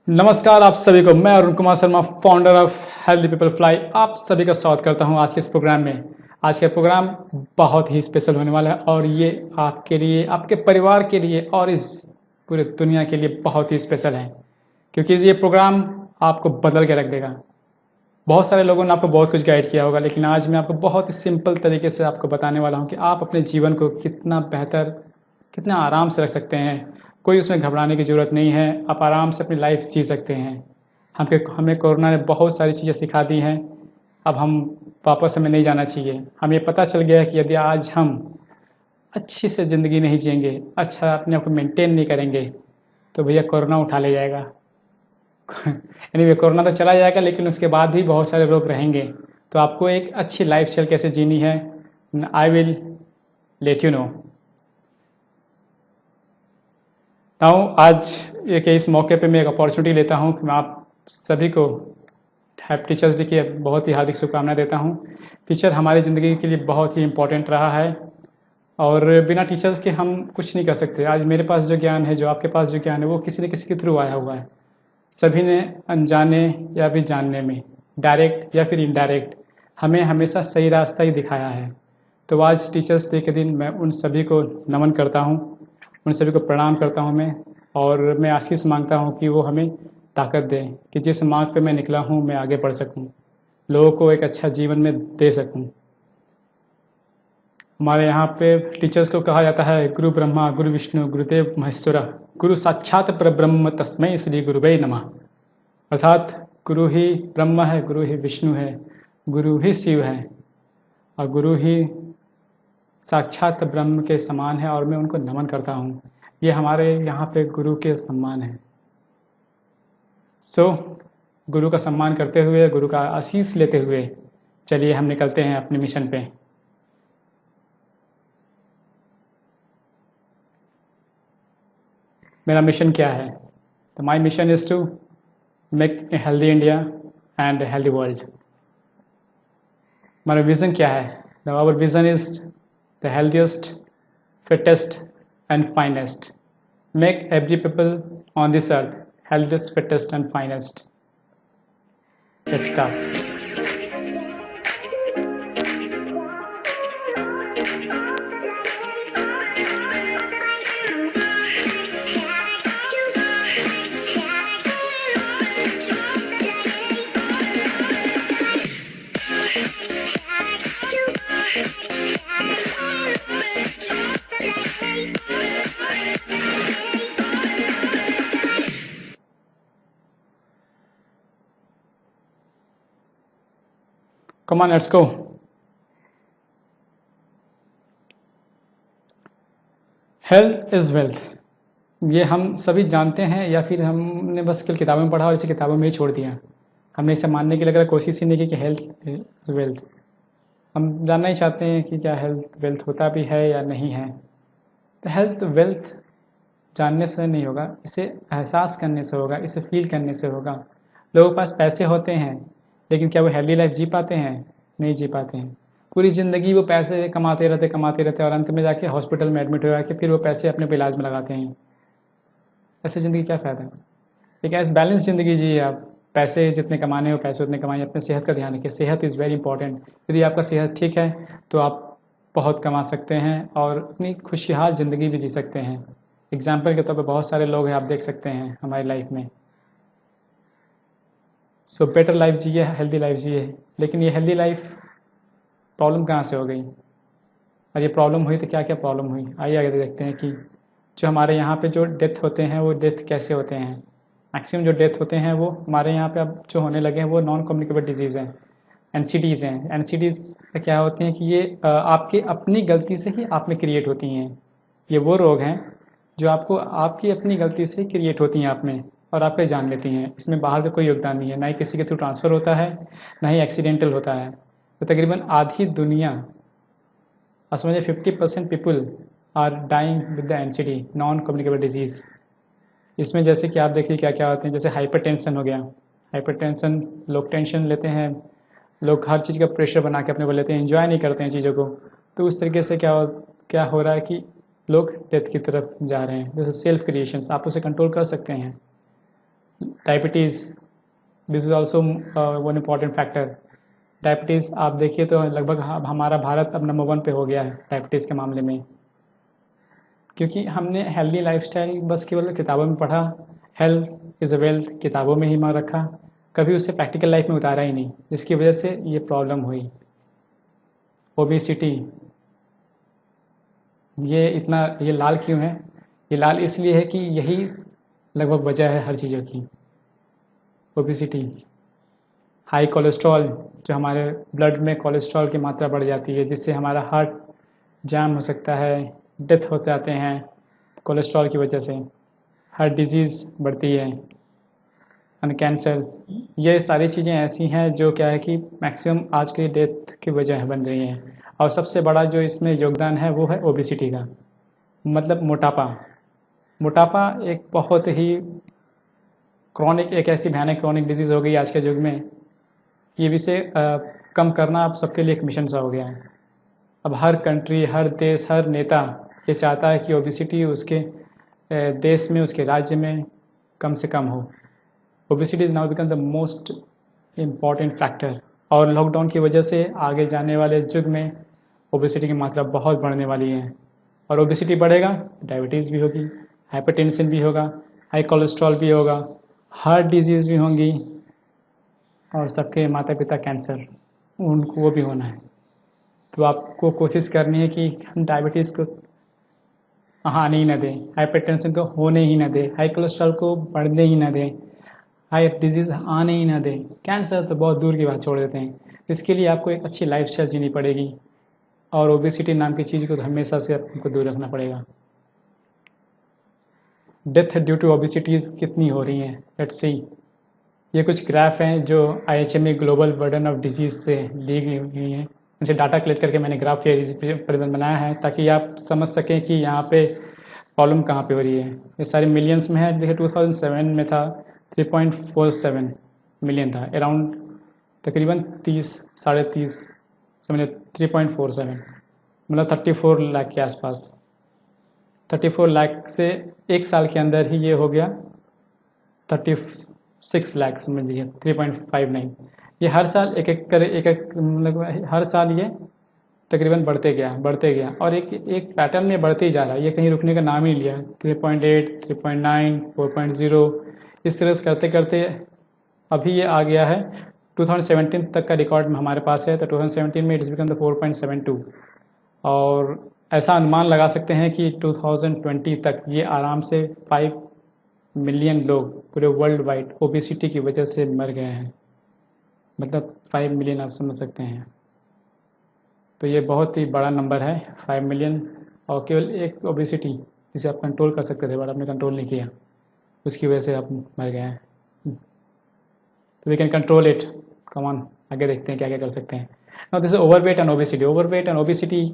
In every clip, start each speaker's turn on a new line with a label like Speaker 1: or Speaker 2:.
Speaker 1: नमस्कार आप सभी को। मैं Arun Kumar Sharma, founder of healthy people fly, आप सभी का स्वागत करता हूं आज के इस प्रोग्राम में। आज का प्रोग्राम बहुत ही स्पेशल होने वाला है और ये आपके लिए, आपके परिवार के लिए और इस पूरे दुनिया के लिए बहुत ही स्पेशल है, क्योंकि ये प्रोग्राम आपको बदल के रख देगा। बहुत सारे लोगों ने आपको बहुत कुछ गाइड किया होगा, लेकिन आज मैं आपको बहुत ही सिंपल तरीके से आपको बताने वाला हूँ कि आप अपने जीवन को कितना बेहतर, कितना आराम से रख सकते हैं। कोई उसमें घबराने की ज़रूरत नहीं है, आप आराम से अपनी लाइफ जी सकते हैं। हमें कोरोना ने बहुत सारी चीज़ें सिखा दी हैं। अब हम वापस हमें नहीं जाना चाहिए। हमें पता चल गया है कि यदि आज हम अच्छी से ज़िंदगी नहीं जिएंगे, अच्छा अपने आप को मेंटेन नहीं करेंगे, तो भैया कोरोना उठा ले जाएगा। एनीवे, कोरोना तो चला जाएगा, लेकिन उसके बाद भी बहुत सारे लोग रहेंगे। तो आपको एक अच्छी लाइफस्टाइल कैसे जीनी है, I will let you know now. आज इस मौके पे मैं एक अपॉर्चुनिटी लेता हूँ कि मैं आप सभी को हैप्पी टीचर्स डे की बहुत ही हार्दिक शुभकामनाएं देता हूँ। टीचर हमारी ज़िंदगी के लिए बहुत ही इम्पोर्टेंट रहा है और बिना टीचर्स के हम कुछ नहीं कर सकते। आज मेरे पास जो ज्ञान है, जो आपके पास जो ज्ञान है, वो किसी न किसी के थ्रू आया हुआ है। सभी ने अनजाने या फिर जानने में, डायरेक्ट या फिर इनडायरेक्ट, हमें हमेशा सही रास्ता ही दिखाया है। तो आज टीचर्स डे के दिन मैं उन सभी को नमन करता हूँ, उन सभी को प्रणाम करता हूँ मैं, और मैं आशीष मांगता हूँ कि वो हमें ताकत दें कि जिस मार्ग पे मैं निकला हूँ मैं आगे बढ़ सकूँ, लोगों को एक अच्छा जीवन में दे सकूँ। हमारे यहाँ पे टीचर्स को कहा जाता है गुरु ब्रह्मा गुरु विष्णु गुरुदेव महेश्वरा, गुरु साक्षात परब्रह्म तस्मै श्री गुरुवे नमः। अर्थात गुरु ही ब्रह्मा है, गुरु ही विष्णु है, गुरु ही शिव है और गुरु ही साक्षात ब्रह्म के समान है, और मैं उनको नमन करता हूँ। ये हमारे यहाँ पे गुरु के सम्मान है। गुरु का सम्मान करते हुए, गुरु का आशीष लेते हुए चलिए हम निकलते हैं अपने मिशन पे। मेरा मिशन क्या है? तो my mission is to make a healthy India and a healthy world. हमारा विज़न क्या है? Our vision is the healthiest, fittest and finest. Make every people on this earth healthiest, fittest and finest. Let's start. Come on, let's go. Health is wealth, ये हम सभी जानते हैं, या फिर हमने बस कल किताबों में पढ़ा और इसे किताबों में ही छोड़ दिया। हमने इसे मानने की लगभग कोशिश ही नहीं की कि हेल्थ इज़ वेल्थ। हम जानना ही चाहते हैं कि क्या हेल्थ वेल्थ होता भी है या नहीं है। तो हेल्थ वेल्थ जानने से नहीं होगा, इसे एहसास करने से होगा, इसे फील करने से होगा। लोगों के पास पैसे होते हैं, लेकिन क्या वो हेल्दी लाइफ जी पाते हैं? नहीं जी पाते हैं। पूरी ज़िंदगी वो पैसे कमाते रहते और अंत में जाके हॉस्पिटल में एडमिट हो जाके फिर वो पैसे अपने पे इलाज में लगाते हैं। ऐसे ज़िंदगी क्या फ़ायदा? एक ऐसे बैलेंस ज़िंदगी जिए आप। पैसे जितने कमाने हो पैसे उतने कमाइए, अपने सेहत का ध्यान रखिए। सेहत इज़ वेरी इंपॉर्टेंट। यदि आपका सेहत ठीक है तो आप बहुत कमा सकते हैं और अपनी खुशहाल ज़िंदगी भी जी सकते हैं। एग्जाम्पल के तौर पर बहुत सारे लोग हैं, आप देख सकते हैं हमारी लाइफ में। सो बेटर लाइफ जिए, हेल्दी लाइफ जिए। लेकिन ये हेल्दी लाइफ प्रॉब्लम कहाँ से हो गई, और ये प्रॉब्लम हुई तो क्या क्या प्रॉब्लम हुई? आइए आगे देखते हैं कि जो हमारे यहाँ पे जो डेथ होते हैं वो डेथ कैसे होते हैं। मैक्सिमम जो डेथ होते हैं वो हमारे यहाँ पे अब जो होने लगे हैं वो नॉन कम्युनिकेबल डिजीज़ हैं, एनसीडीज़ हैं। एनसीडीज़ क्या होती हैं कि ये आपकी अपनी गलती से ही आप में क्रिएट होती हैं। ये वो रोग हैं जो आपको आपकी अपनी गलती से क्रिएट होती हैं आप में और आप पे जान लेती हैं। इसमें बाहर का कोई योगदान नहीं है, ना ही किसी के थ्रू ट्रांसफ़र होता है, ना ही एक्सीडेंटल होता है। तो तकरीबन आधी दुनिया, और समझिए 50% people are dying with the NCD, non communicable disease. इसमें जैसे कि आप देखिए क्या क्या होते हैं, जैसे हाइपरटेंशन हो गया। हाइपरटेंशन, लोग टेंशन लेते हैं, लोग हर चीज़ का प्रेशर बना के अपने को लेते हैं, एंजॉय नहीं करते हैं चीज़ों को। तो उस तरीके से क्या हो रहा है कि लोग डेथ की तरफ जा रहे हैं। जैसे सेल्फ क्रिएशंस, आप उसे कंट्रोल कर सकते हैं। Diabetes, this is also one important factor. Diabetes आप देखिए तो लगभग हमारा भारत अब नंबर 1 पे हो गया है डायबिटीज़ के मामले में, क्योंकि हमने हेल्दी लाइफस्टाइल बस केवल किताबों में पढ़ा, हेल्थ इज़ अ वेल्थ किताबों में ही मार रखा, कभी उसे प्रैक्टिकल लाइफ में उतारा ही नहीं, जिसकी वजह से ये प्रॉब्लम हुई। ओबेसिटी, ये लाल क्यों है? ये लाल इसलिए है कि यही लगभग वजह है हर चीज़ों की। ओबेसिटी, हाई कोलेस्ट्रॉल, जो हमारे ब्लड में कोलेस्ट्रॉल की मात्रा बढ़ जाती है, जिससे हमारा हार्ट जाम हो सकता है, डेथ हो जाते हैं कोलेस्ट्रॉल की वजह से, हार्ट डिजीज़ बढ़ती है, एंड कैंसर्स। ये सारी चीज़ें ऐसी हैं जो क्या है कि मैक्सिमम आज की डेथ की वजह बन रही हैं। और सबसे बड़ा जो इसमें योगदान है वो है ओबेसिटी का, मतलब मोटापा। मोटापा एक बहुत ही क्रॉनिक, एक ऐसी भयानक क्रॉनिक डिजीज़ हो गई आज के युग में, ये विषय कम करना अब सबके लिए एक मिशन सा हो गया है। अब हर कंट्री, हर देश, हर नेता ये चाहता है कि ओबेसिटी उसके देश में, उसके राज्य में कम से कम हो। Obesity is now become the most important factor, और लॉकडाउन की वजह से आगे जाने वाले युग में ओबेसिटी की मात्रा बहुत बढ़ने वाली है। और ओबेसिटी बढ़ेगा, डायबिटीज़ भी होगी, हाइपरटेंशन भी होगा, हाई कोलेस्ट्रॉल भी होगा, हार्ट डिजीज़ भी होंगी, और सबके माता पिता कैंसर, उनको वो भी होना है। तो आपको कोशिश करनी है कि हम डायबिटीज़ को आने ही ना दें, हाइपरटेंशन को होने ही ना दें, हाई कोलेस्ट्रॉल को बढ़ने ही ना दें, हाई डिजीज़ आने ही ना दें, कैंसर तो बहुत दूर की बात छोड़ देते हैं। इसके लिए आपको एक अच्छी लाइफस्टाइल जीनी पड़ेगी, और ओबेसिटी नाम की चीज़ को तो हमेशा से आपको दूर रखना पड़ेगा। डेथ ड्यू टू ओबेसिटीज़ कितनी हो रही हैं, लेट्स सी। ये कुछ ग्राफ हैं जो IHME global burden of disease से ली गई हैं। उनसे डाटा कलेक्ट करके मैंने ग्राफ या इस पर बनाया है, ताकि आप समझ सकें कि यहाँ पे प्रॉब्लम कहाँ पे हो रही है। ये सारे मिलियंस में है। देखिए 2007 में था 3.47 मिलियन था, अराउंड तकरीबन 30-30.5 समझे 3.47, मतलब 34 लाख के आसपास। 34 लाख से एक साल के अंदर ही ये हो गया 36 लाख, समझ लीजिए 3.59। ये हर साल एक मतलब हर साल ये तकरीबन बढ़ते गया, और एक पैटर्न में बढ़ते ही जा रहा है, ये कहीं रुकने का नाम ही नहीं लिया। 3.8, 3.9, 4.0, इस तरह से करते करते अभी ये आ गया है 2017 तक का रिकॉर्ड हमारे पास है। तो 2017 में इट्स बिकम द 4.72, और ऐसा अनुमान लगा सकते हैं कि 2020 तक ये आराम से 5 मिलियन लोग पूरे वर्ल्ड वाइड ओबेसिटी की वजह से मर गए हैं। मतलब 5 मिलियन, आप समझ सकते हैं। तो ये बहुत ही बड़ा नंबर है 5 मिलियन, और केवल एक ओबेसिटी जिसे आप कंट्रोल कर सकते थे बट आपने कंट्रोल नहीं किया, उसकी वजह से आप मर गए हैं। तो we can control it, come on, आगे देखते हैं क्या क्या कर सकते हैं। Now this is overweight and obesity. Overweight and obesity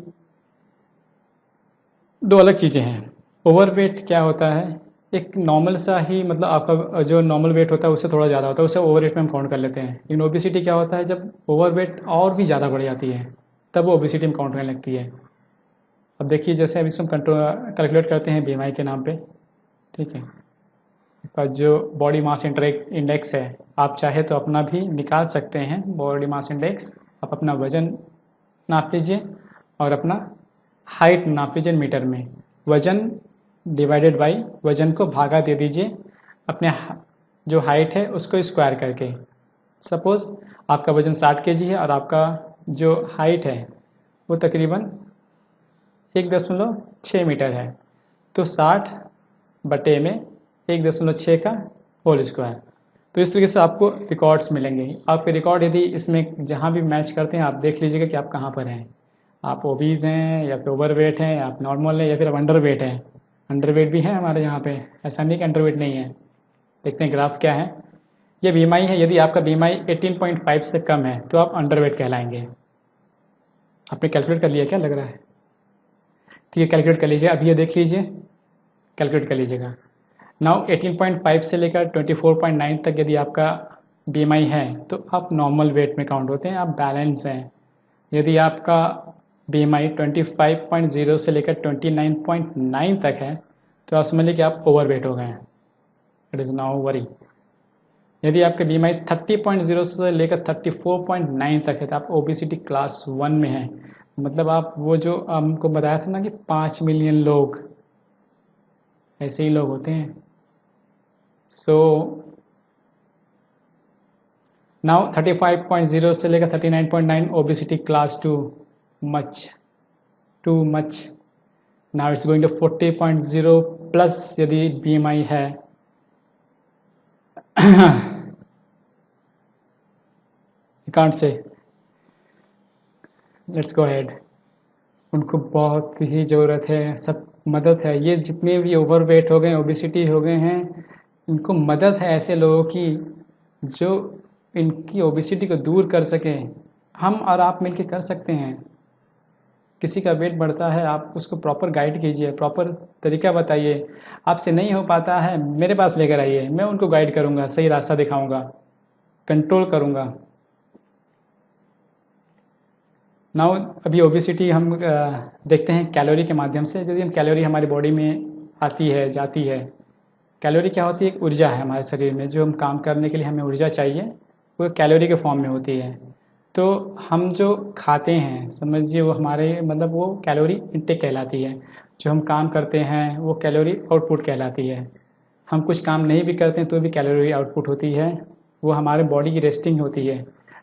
Speaker 1: दो अलग चीज़ें हैं। ओवरवेट क्या होता है, एक नॉर्मल सा ही, मतलब आपका जो नॉर्मल वेट होता है उससे थोड़ा ज़्यादा होता है, उसे ओवरवेट में हम काउंट कर लेते हैं। लेकिन ओबेसिटी क्या होता है, जब ओवरवेट और भी ज़्यादा बढ़ जाती है तब वो ओबेसिटी में काउंट करने लगती है। अब देखिए, जैसे अभी हम कैलकुलेट करते हैं BMI के नाम पे, ठीक है, का जो बॉडी मास इंडेक्स है, आप चाहे तो अपना भी निकाल सकते हैं बॉडी मास इंडेक्स। आप अपना वज़न नाप लीजिए और अपना हाइट नाप लीजिए मीटर में। वज़न डिवाइडेड बाई वज़न को भागा दे दीजिए अपने जो हाइट है उसको स्क्वायर करके। सपोज़ आपका वज़न 60 kg है और आपका जो हाइट है वो तकरीबन 1.6 मीटर है, तो 60 बटे में 1.6 का होल स्क्वायर। तो इस तरीके से आपको रिकॉर्ड्स मिलेंगे। आपके रिकॉर्ड यदि इसमें जहाँ भी मैच करते हैं, आप देख लीजिएगा कि आप कहाँ पर हैं। आप ओबीज़ हैं या फिर ओवरवेट हैं, आप नॉर्मल हैं या फिर अंडरवेट हैं। अंडरवेट भी है हमारे यहाँ पे, ऐसा नहीं कि अंडरवेट नहीं है। देखते हैं ग्राफ क्या है। ये BMI है, यदि आपका BMI 18.5 से कम है तो आप अंडरवेट कहलाएंगे। आपने कैलकुलेट कर लिया क्या, लग रहा है? ठीक है, कैलकुलेट कर लीजिए, अभी ये देख लीजिए, कैलकुलेट कर लीजिएगा। नाउ 18.5 से लेकर 24.9 तक यदि आपका BMI है तो आप नॉर्मल वेट में काउंट होते हैं, आप बैलेंस हैं। यदि आपका BMI 25.0 से लेकर 29.9 तक है तो आप समझ लीजिए कि आप ओवरवेट हो गए हैं। It is now worry. यदि आपके BMI 30.0 से लेकर 34.9 तक है तो आप ओबेसिटी क्लास 1 में हैं। मतलब आप वो जो हमको बताया था ना कि 5 मिलियन लोग ऐसे ही लोग होते हैं। सो नाउ 35.0 से लेकर 39.9 obesity class 2 much to much. Now it's going to 40.0 plus यदि BMI है कांट से लेट्स गो अहेड। उनको बहुत ही ज़रूरत है, सब मदद है। ये जितने भी ओवरवेट हो गए, ओबेसिटी हो गए हैं, इनको मदद है ऐसे लोगों की जो इनकी ओबेसिटी को दूर कर सकें। हम और आप मिलके कर सकते हैं। किसी का वेट बढ़ता है, आप उसको प्रॉपर गाइड कीजिए, प्रॉपर तरीका बताइए। आपसे नहीं हो पाता है, मेरे पास लेकर आइए, मैं उनको गाइड करूँगा, सही रास्ता दिखाऊँगा, कंट्रोल करूँगा। नाउ अभी ओबेसिटी हम देखते हैं कैलोरी के माध्यम से। यदि हम कैलोरी हमारी बॉडी में आती है, जाती है। कैलोरी क्या होती है? एक ऊर्जा है हमारे शरीर में, जो हम काम करने के लिए हमें ऊर्जा चाहिए, वो कैलोरी के फॉर्म में होती है। तो हम जो खाते हैं, समझिए वो हमारे मतलब वो कैलोरी इंटेक कहलाती है। जो हम काम करते हैं वो कैलोरी आउटपुट कहलाती है। हम कुछ काम नहीं भी करते हैं तो भी कैलोरी आउटपुट होती है। वो हमारे बॉडी की रेस्टिंग होती है।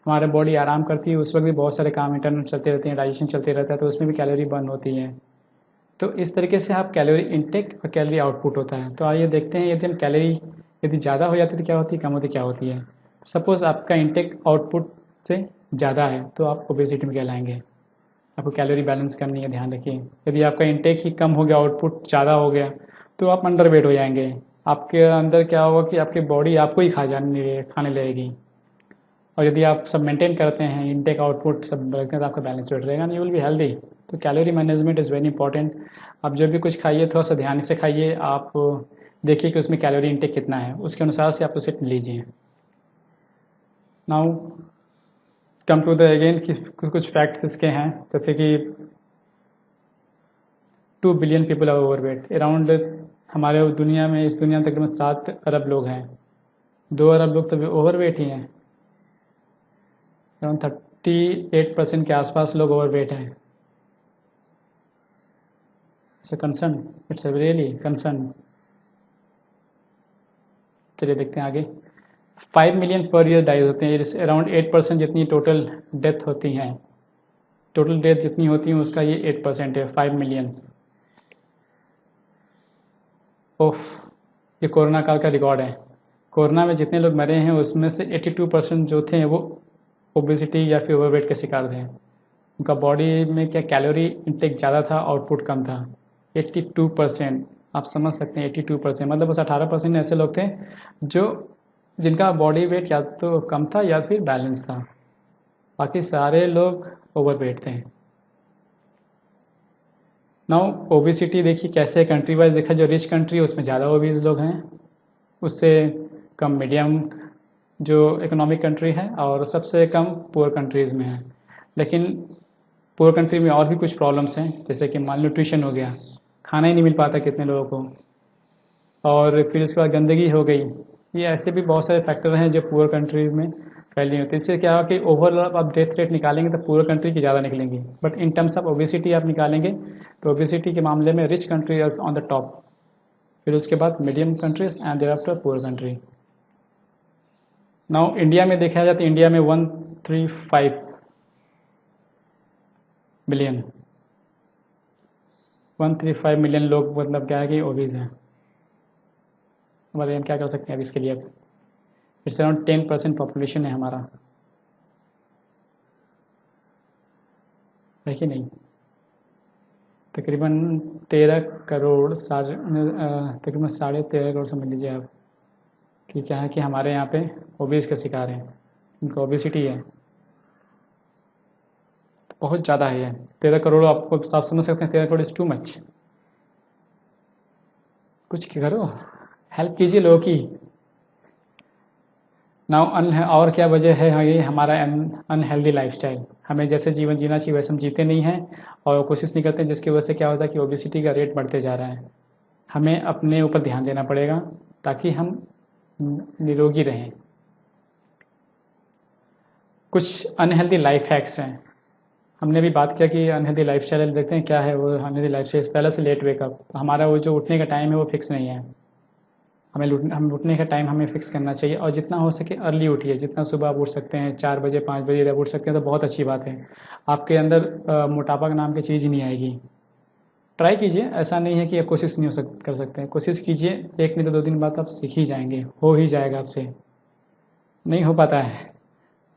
Speaker 1: हमारा बॉडी आराम करती है, उस वक्त भी बहुत सारे काम इंटरनल चलते रहते हैं, डाइजेशन चलते रहता है, तो उसमें भी कैलोरी बर्न होती है। तो इस तरीके से आप कैलोरी इनटेक और कैलोरी आउटपुट होता है। तो आइए देखते हैं, यदि हम कैलोरी यदि ज़्यादा हो जाती है तो क्या होती है, कम होती क्या होती है। सपोज़ आपका इनटेक आउटपुट से ज़्यादा है तो आप ओबेसिटी में कहलाएंगे। आपको कैलोरी बैलेंस करनी है, ध्यान रखिए। यदि आपका इनटेक ही कम हो गया, आउटपुट ज़्यादा हो गया, तो आप अंडरवेट हो जाएंगे। आपके अंदर क्या होगा कि आपकी बॉडी आपको ही खाने लगेगी। और यदि आप सब मेंटेन करते हैं, इनटेक आउटपुट सब रखते हैं, तो आपका बैलेंस वेट रहेगा, यू विल बी हेल्दी। तो calorie management is very important. आप जो भी कुछ खाइए थोड़ा सा ध्यान से खाइए। आप देखिए कि उसमें कैलोरी इनटेक कितना है, उसके अनुसार से आप उसे लीजिए। Now come to the again कि कुछ फैक्ट्स इसके हैं, जैसे कि 2 billion people are overweight. Around हमारे दुनिया में, इस दुनिया में तकरीबन 7 अरब लोग हैं। 2 अरब लोग तो ओवरवेट ही हैं। अराउंड 38% के आसपास लोग ओवरवेट हैं। It's a concern, it's a really concern. चलिए देखते हैं आगे। 5 मिलियन पर ईयर डाइज होते हैं, अराउंड 8% जितनी टोटल डेथ होती हैं। टोटल डेथ जितनी होती हैं उसका ये 8% है, 5 मिलियंस। ओफ, ये कोरोना काल का रिकॉर्ड है। कोरोना में जितने लोग मरे हैं उसमें से 82% जो थे वो ओबेसिटी या फिर ओवरवेट के शिकार थे। उनका बॉडी में क्या कैलोरी इंटेक ज़्यादा था, आउटपुट कम था। 82%, आप समझ सकते हैं 82%, मतलब बस 18% ऐसे लोग थे जो जिनका बॉडी वेट या तो कम था या फिर बैलेंस था। बाकी सारे लोग ओवरवेट थे। नाउ ओबेसिटी देखिए कैसे कंट्री वाइज देखा, जो रिच कंट्री है उसमें ज़्यादा ओबीज लोग हैं, उससे कम मीडियम जो इकोनॉमिक कंट्री है, और सबसे कम पुअर कंट्रीज़ में है। लेकिन पुअर कंट्री में और भी कुछ प्रॉब्लम्स हैं, जैसे कि माल न्यूट्रिशन हो गया, खाना ही नहीं मिल पाता कितने लोगों को, और फिर उसके बाद गंदगी हो गई। ये ऐसे भी बहुत सारे फैक्टर हैं जो पुअर कंट्री में फैली होती है। इससे क्या हो कि ओवरऑल आप डेथ रेट निकालेंगे तो पुअर कंट्री की ज़्यादा निकलेंगी, but in terms of obesity आप निकालेंगे तो ओबेसिटी के मामले में rich country is on the top, फिर उसके बाद medium countries and thereafter poor country. Now India में देखा जाए तो इंडिया में 135 बिलियन 135 मिलियन लोग मतलब क्या है कि ओबीज हैं। बताइए हम क्या कर सकते हैं अब इसके लिए। अब इट्स अराउंड 10% पॉपुलेशन है हमारा, है कि नहीं। तकरीबन 13 करोड़ तकरीबन 13.5 करोड़ समझ लीजिए आप कि क्या है कि हमारे यहाँ पे ओबीज का शिकार हैं, उनको ओबेसिटी है। तो बहुत ज़्यादा है ये 13 करोड़। आपको आप समझ सकते हैं 13 करोड़ इज़ टू मच। कुछ करो, हेल्प कीजिए लोगों की। नाउ और क्या वजह है, ये हमारा अनहेल्दी लाइफस्टाइल। हमें जैसे जीवन जीना चाहिए वैसे हम जीते नहीं हैं और कोशिश नहीं करते, जिसकी वजह से क्या होता है कि ओबेसिटी का रेट बढ़ते जा रहा है। हमें अपने ऊपर ध्यान देना पड़ेगा ताकि हम निरोगी रहें। कुछ अनहेल्दी लाइफ हैक्स हैं। हमने भी बात किया कि अनहेल्दी लाइफस्टाइल देखते हैं क्या है वो अनहेल्दी लाइफस्टाइल। पहले से लेट वेकअप, हमारा वो जो उठने का टाइम है वो फिक्स नहीं है। हम उठने का टाइम हमें फिक्स करना चाहिए और जितना हो सके अर्ली उठिए। जितना सुबह आप उठ सकते हैं 4 बजे 5 बजे जब उठ सकते हैं तो बहुत अच्छी बात है। आपके अंदर मोटापा नाम की चीज़ ही नहीं आएगी। ट्राई कीजिए, ऐसा नहीं है कि आप कोशिश नहीं कर सकते हैं। कोशिश कीजिए, एक नहीं तो 2 दिन बाद आप सीख ही जाएंगे, हो ही जाएगा आपसे। नहीं हो पाता है,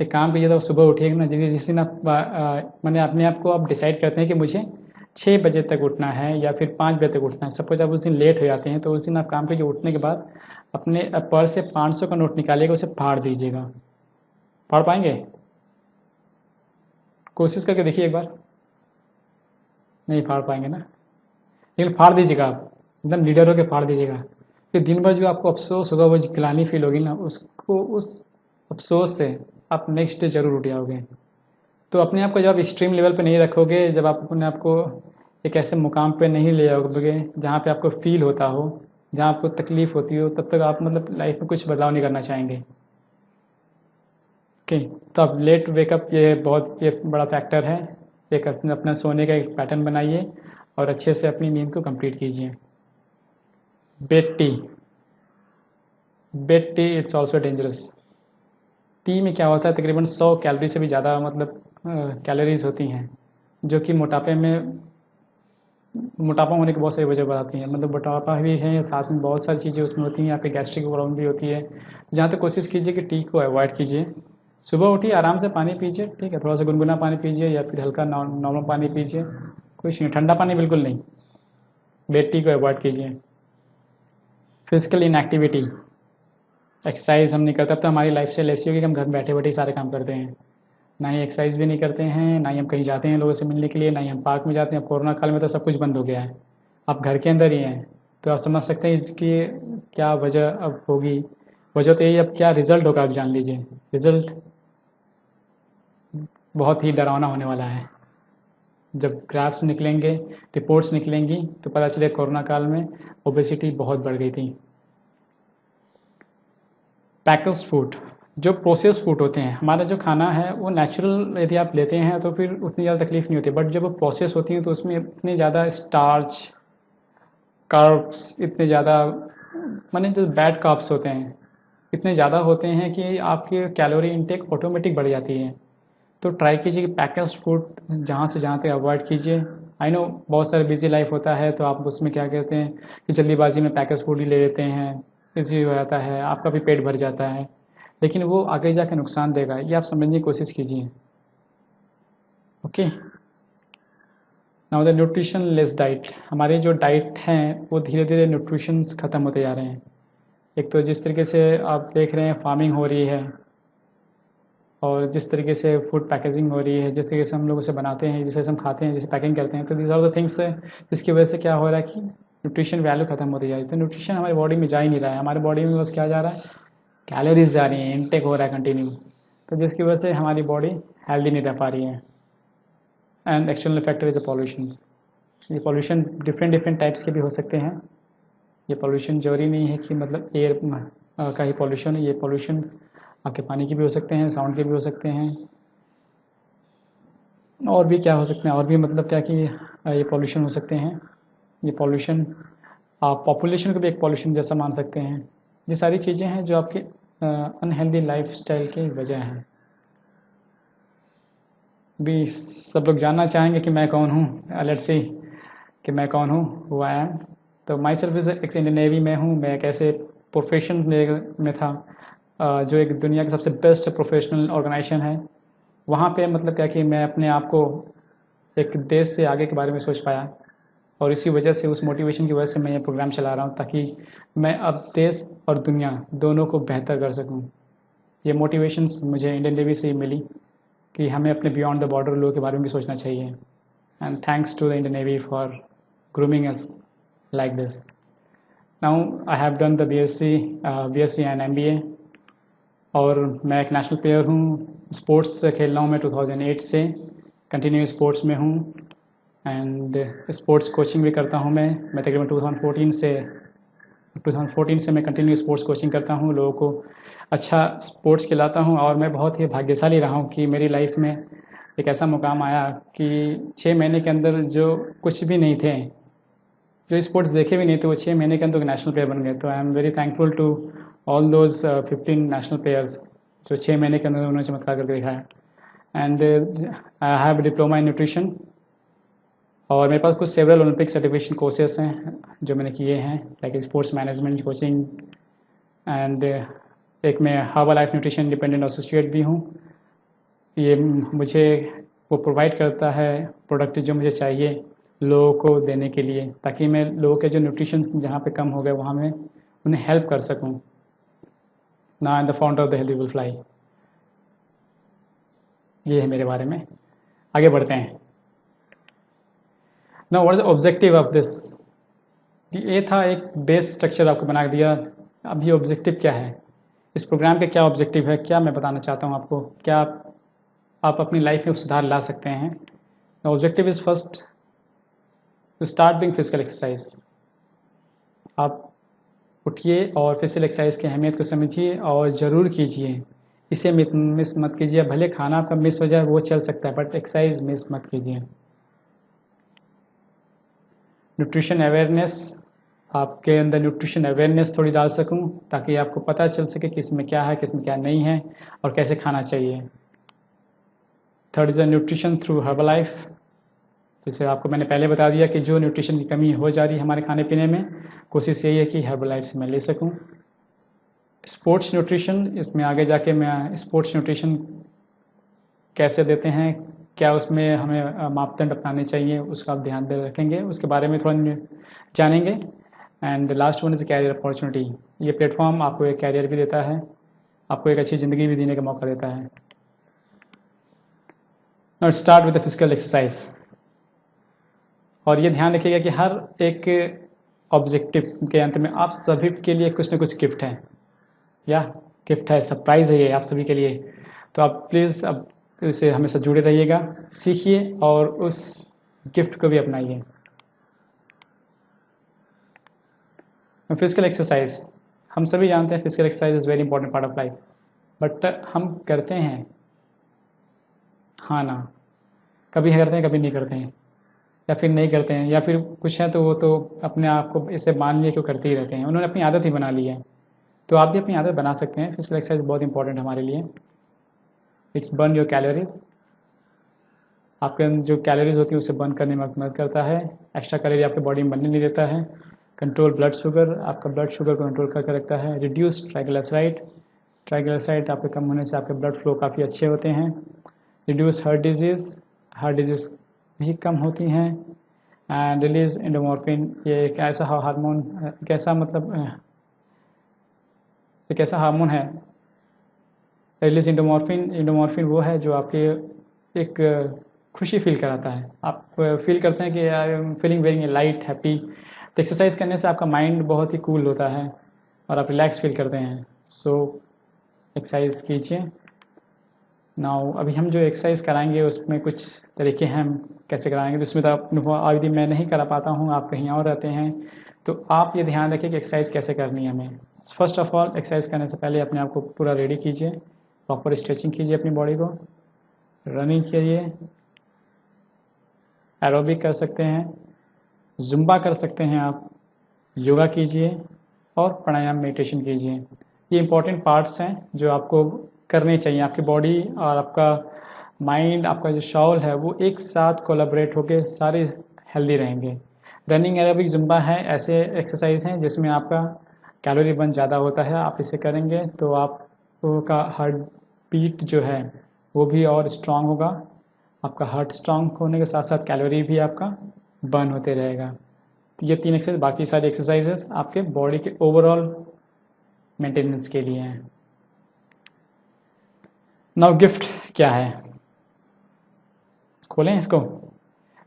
Speaker 1: एक काम कीजिए तो सुबह उठिएगा ना। जिस दिन आप मैंने अपने आप को आप डिसाइड करते हैं कि मुझे 6 बजे तक उठना है या फिर 5 बजे तक उठना है। सपोज आप उस दिन लेट हो जाते हैं तो उस दिन आप काम कीजिए, उठने के बाद अपने पर्स से 500 का नोट निकालिएगा, उसे फाड़ दीजिएगा। फाड़ पाएंगे? कोशिश करके देखिए एक बार। नहीं फाड़ पाएंगे ना, लेकिन फाड़ दीजिएगा, आप एकदम लीडर होकर फाड़ दीजिएगा। फिर दिन भर जो आपको अफसोस होगा, वो गिलानी फील होगी ना, उसको उस अफसोस से आप नेक्स्ट डे ज़रूर उठ जाओगे। तो अपने आप को जब आप एक्सट्रीम लेवल पे नहीं रखोगे, जब आप अपने आप को एक ऐसे मुकाम पे नहीं ले जाओगे जहाँ पे आपको फ़ील होता हो, जहाँ आपको तकलीफ़ होती हो, तब तक आप मतलब लाइफ में कुछ बदलाव नहीं करना चाहेंगे। ओके, तो अब लेट वेकअप ये बड़ा फैक्टर है। एक अपना सोने का एक पैटर्न बनाइए और अच्छे से अपनी नींद को कंप्लीट कीजिए। Bed tea, bed tea it's also dangerous. T में क्या होता है, तकरीबन 100 कैलोरी से भी ज़्यादा मतलब कैलोरीज होती हैं, जो कि मोटापा होने की बहुत सारी वजह बताती हैं। मतलब मोटापा भी है, साथ में बहुत सारी चीज़ें उसमें होती हैं। यहाँ पे गैस्ट्रिक प्रॉब्लम भी होती है। जहाँ तक कोशिश कीजिए कि टी को अवॉइड कीजिए। सुबह उठिए, आराम से पानी पीजिए, ठीक है, थोड़ा सा गुनगुना पानी पीजिए या फिर हल्का नॉर्मल पानी पीजिए, कुछ नहीं, ठंडा पानी बिल्कुल नहीं। बेड टी को अवॉइड कीजिए। फिजिकल इनएक्टिविटी, एक्सरसाइज हम नहीं करते। अब तो हमारी लाइफ स्टाइल ऐसी होगी कि हम घर बैठे बैठे ही सारे काम करते हैं। ना ही एक्सरसाइज भी नहीं करते हैं, ना ही हम कहीं जाते हैं लोगों से मिलने के लिए, ना ही हम पार्क में जाते हैं। अब कोरोना काल में तो सब कुछ बंद हो गया है, आप घर के अंदर ही हैं। तो आप समझ सकते हैं इसकी क्या वजह अब होगी। वजह तो यही, अब क्या रिज़ल्ट होगा आप जान लीजिए। रिज़ल्ट बहुत ही डरावना होने वाला है। जब ग्राफ्स निकलेंगे, रिपोर्ट्स निकलेंगी तो पता चले कोरोना काल में ओबेसिटी बहुत बढ़ गई थी। पैकेज्ड फूड, जो प्रोसेस फूड होते हैं, हमारा जो खाना है वो नेचुरल यदि आप लेते हैं तो फिर उतनी ज़्यादा तकलीफ़ नहीं होती। बट जब वो प्रोसेस होती हैं तो उसमें इतने ज़्यादा स्टार्च, कार्ब्स, इतने ज़्यादा माने जो बैड कार्ब्स होते हैं इतने ज़्यादा होते हैं कि आपकी कैलोरी इनटेक ऑटोमेटिक बढ़ जाती है। तो ट्राई कीजिए कि पैकेज्ड फूड जहाँ से जहाँ तक अवॉइड कीजिए। आई नो बहुत सारे बिजी लाइफ होता है तो आप उसमें क्या कहते हैं कि जल्दीबाजी में पैकेज फूड ही ले लेते हैं, इजी हो जाता है, आपका भी पेट भर जाता है, लेकिन वो आगे जाकर नुकसान देगा, ये आप समझने की कोशिश कीजिए। Okay, now the nutrition less diet. हमारे जो डाइट हैं वो धीरे धीरे न्यूट्रिशंस ख़त्म होते जा रहे हैं। एक तो जिस तरीके से आप देख रहे हैं फार्मिंग हो रही है और जिस तरीके से फूड पैकेजिंग हो रही है, जिस तरीके से हम लोग उसे बनाते हैं, जिसे हम खाते हैं, जिसे पैकिंग करते हैं, तो दिस आर द थिंग्स जिसकी वजह से क्या हो रहा है कि न्यूट्रिशन वैल्यू ख़त्म होती जा रही है। तो न्यूट्रिशन हमारी बॉडी में जा ही नहीं रहा है, हमारी बॉडी में बस क्या जा रहा है, कैलोरीज जा रही हैं, इनटेक हो रहा है कंटिन्यू। तो जिसकी वजह से हमारी बॉडी हेल्दी नहीं रह पा रही है। And external factor is a pollution. ये पॉल्यूशन डिफरेंट डिफरेंट टाइप्स के भी हो सकते हैं। ये पॉल्यूशन जरूरी नहीं है कि मतलब एयर का ही पॉल्यूशन है। ये पॉल्यूशन आपके पानी के भी हो सकते हैं, साउंड के भी हो सकते हैं, और भी क्या हो सकते हैं, और भी मतलब क्या कि ये पॉल्यूशन हो सकते हैं। ये पॉल्यूशन आप पॉपुलेशन को भी एक पॉल्यूशन जैसा मान सकते हैं। ये सारी चीज़ें हैं जो आपके अनहेल्दी लाइफस्टाइल की वजह हैं। भी सब लोग जानना चाहेंगे कि मैं कौन हूँ। लेट्स सी कि मैं कौन हूँ, हु आई एम। तो myself is ex Indian navy में हूँ। मैं एक ऐसे प्रोफेशन में था जो एक दुनिया की सबसे बेस्ट प्रोफेशनल ऑर्गेनाइजेशन है। वहाँ पे मतलब क्या कि मैं अपने आप को एक देश से आगे के बारे में सोच पाया, और इसी वजह से, उस मोटिवेशन की वजह से मैं ये प्रोग्राम चला रहा हूँ, ताकि मैं अब देश और दुनिया दोनों को बेहतर कर सकूँ। ये मोटिवेशंस मुझे इंडियन नेवी से ही मिली कि हमें अपने बियॉन्ड द बॉर्डर लोगों के बारे में भी सोचना चाहिए। And thanks to the Indian navy for grooming us like this. Now I have done the BSc and MBA, और मैं एक नेशनल प्लेयर हूँ। स्पोर्ट्स खेल रहा हूँ मैं 2008 से, कंटिन्यू स्पोर्ट्स में हूँ। एंड स्पोर्ट्स कोचिंग भी करता हूँ मैं तकरीबन 2014 से 2014 से मैं कंटिन्यू स्पोर्ट्स कोचिंग करता हूँ, लोगों को अच्छा स्पोर्ट्स खिलाता हूँ और मैं बहुत ही भाग्यशाली रहा हूँ कि मेरी लाइफ में एक ऐसा मुकाम आया कि 6 महीने के अंदर जो कुछ भी नहीं थे, जो स्पोर्ट्स देखे भी नहीं थे, वो 6 महीने के अंदर नेशनल प्लेयर बन गए। तो I am very thankful to all those 15 national players जो 6 महीने के अंदर उन्होंने चमत्कार करके दिखाया। And I have diploma in nutrition और मेरे पास कुछ सेवरल ओलंपिक सर्टिफिकेशन कोर्सेस हैं जो मैंने किए हैं, like sports management coaching and एक मैं herbal life nutrition independent associate भी हूँ। ये मुझे वो प्रोवाइड करता है प्रोडक्ट जो मुझे चाहिए लोगों को देने के लिए, ताकि मैं लोगों के जो न्यूट्रिशन जहाँ पे कम हो गए वहाँ मैं उन्हें हेल्प कर सकूँ। Now I am the founder of the healthy will fly. ये है मेरे बारे में। आगे बढ़ते हैं। Now what is the objective of this. ये था एक बेस स्ट्रक्चर आपको बना दिया। अब ये ऑब्जेक्टिव क्या है, इस प्रोग्राम के क्या ऑब्जेक्टिव है, क्या मैं बताना चाहता हूँ आपको, क्या आप अपनी लाइफ में सुधार ला सकते हैं। The objective is first to start doing physical exercise. आप उठिए और फिजिकल एक्सरसाइज की अहमियत को समझिए और ज़रूर कीजिए। इसे मिस मत कीजिए। भले खाना आपका मिस हो जाए वो चल सकता है, बट एक्सरसाइज मिस मत कीजिए। न्यूट्रिशन अवेयरनेस, आपके अंदर न्यूट्रिशन अवेयरनेस थोड़ी डाल सकूं ताकि आपको पता चल सके किस में क्या है, किस में क्या नहीं है और कैसे खाना चाहिए। Third is a nutrition through herbal life. जैसे आपको मैंने पहले बता दिया कि जो न्यूट्रिशन की कमी हो जा रही है हमारे खाने पीने में, कोशिश यही है कि हर्बल लाइफ से मैं ले सकूं। स्पोर्ट्स न्यूट्रिशन, इसमें आगे जाके मैं स्पोर्ट्स न्यूट्रिशन कैसे देते हैं, क्या उसमें हमें मापदंड अपनाने चाहिए, उसका आप ध्यान दे रखेंगे, उसके बारे में थोड़ा जानेंगे। And last one is career opportunity. ये प्लेटफॉर्म आपको एक कैरियर भी देता है, आपको एक अच्छी ज़िंदगी भी जीने का मौका देता है। Now start with the physical exercise. और ये ध्यान रखिएगा कि हर एक ऑब्जेक्टिव के अंत में आप सभी के लिए कुछ ना कुछ गिफ्ट है, या गिफ्ट है, सरप्राइज़ है ये आप सभी के लिए। तो आप प्लीज़ अब इससे हमेशा जुड़े रहिएगा, सीखिए और उस गिफ्ट को भी अपनाइए। फिजिकल एक्सरसाइज, हम सभी जानते हैं physical exercise is very important part of life, but हम करते हैं हाँ ना, कभी करते हैं कभी नहीं करते हैं, या फिर नहीं करते हैं, या फिर कुछ है तो वो तो अपने आप को इसे मान लिया कि वो करते ही रहते हैं, उन्होंने अपनी आदत ही बना ली है। तो आप भी अपनी आदत बना सकते हैं। फिजिकल एक्सरसाइज बहुत इंपॉर्टेंट हमारे लिए। इट्स बर्न योर कैलोरीज, आपके जो कैलोरीज होती है उसे बर्न करने में मदद करता है। एक्स्ट्रा कैलोरी आपके बॉडी में बनने नहीं देता है। कंट्रोल ब्लड शुगर, आपका ब्लड शुगर को कंट्रोल करके रखता है। रिड्यूस ट्राइग्लिसराइड, ट्राइग्लिसराइड आपके कम होने से आपके ब्लड फ्लो काफ़ी अच्छे होते हैं। रिड्यूस हार्ट डिजीज़ भी कम होती हैं। एंड रिलीज एंडोमॉर्फिन, ये एक ऐसा हार्मोन, एक ऐसा हार्मोन है। रिलीज एंडोमॉर्फिन वो है जो आपके एक खुशी फील कराता है। आप फील करते हैं कि I am feeling very light happy. तो एक्सरसाइज करने से आपका माइंड बहुत ही कूल होता है और आप रिलैक्स फील करते हैं। सो एक्सरसाइज कीजिए। नाउ अभी हम जो एक्सरसाइज कराएंगे उसमें कुछ तरीके हैं हम कैसे कराएंगे, तो उसमें तो आप यदि मैं नहीं करा पाता हूँ, आप कहीं और रहते हैं, तो आप ये ध्यान रखिए कि एक्सरसाइज कैसे करनी है हमें। फर्स्ट ऑफ ऑल एक्सरसाइज करने से पहले अपने आप को पूरा रेडी कीजिए, प्रॉपर स्ट्रेचिंग कीजिए अपनी बॉडी को, रनिंग कीजिए, एरोबिक कर सकते हैं, जुम्बा कर सकते हैं, आप योगा कीजिए और प्राणायाम मेडिटेशन कीजिए। ये इंपॉर्टेंट पार्ट्स हैं जो आपको करने चाहिए। आपकी बॉडी और आपका माइंड, आपका जो शॉल है वो एक साथ कोलैबोरेट होकर सारे हेल्दी रहेंगे। रनिंग, एरोबिक, जुम्बा है ऐसे एक्सरसाइज हैं जिसमें आपका कैलोरी बर्न ज़्यादा होता है। आप इसे करेंगे तो आपका हार्ट बीट जो है वो भी और स्ट्रांग होगा। आपका हार्ट स्ट्रांग होने के साथ साथ कैलोरी भी आपका बर्न होते रहेगा। तो ये 3 एक्सरसाइज, बाकी सारी एक्सरसाइजेस आपके बॉडी के ओवरऑल मेंटेनेंस के लिए हैं। नाउ गिफ्ट क्या है, खोलें इसको,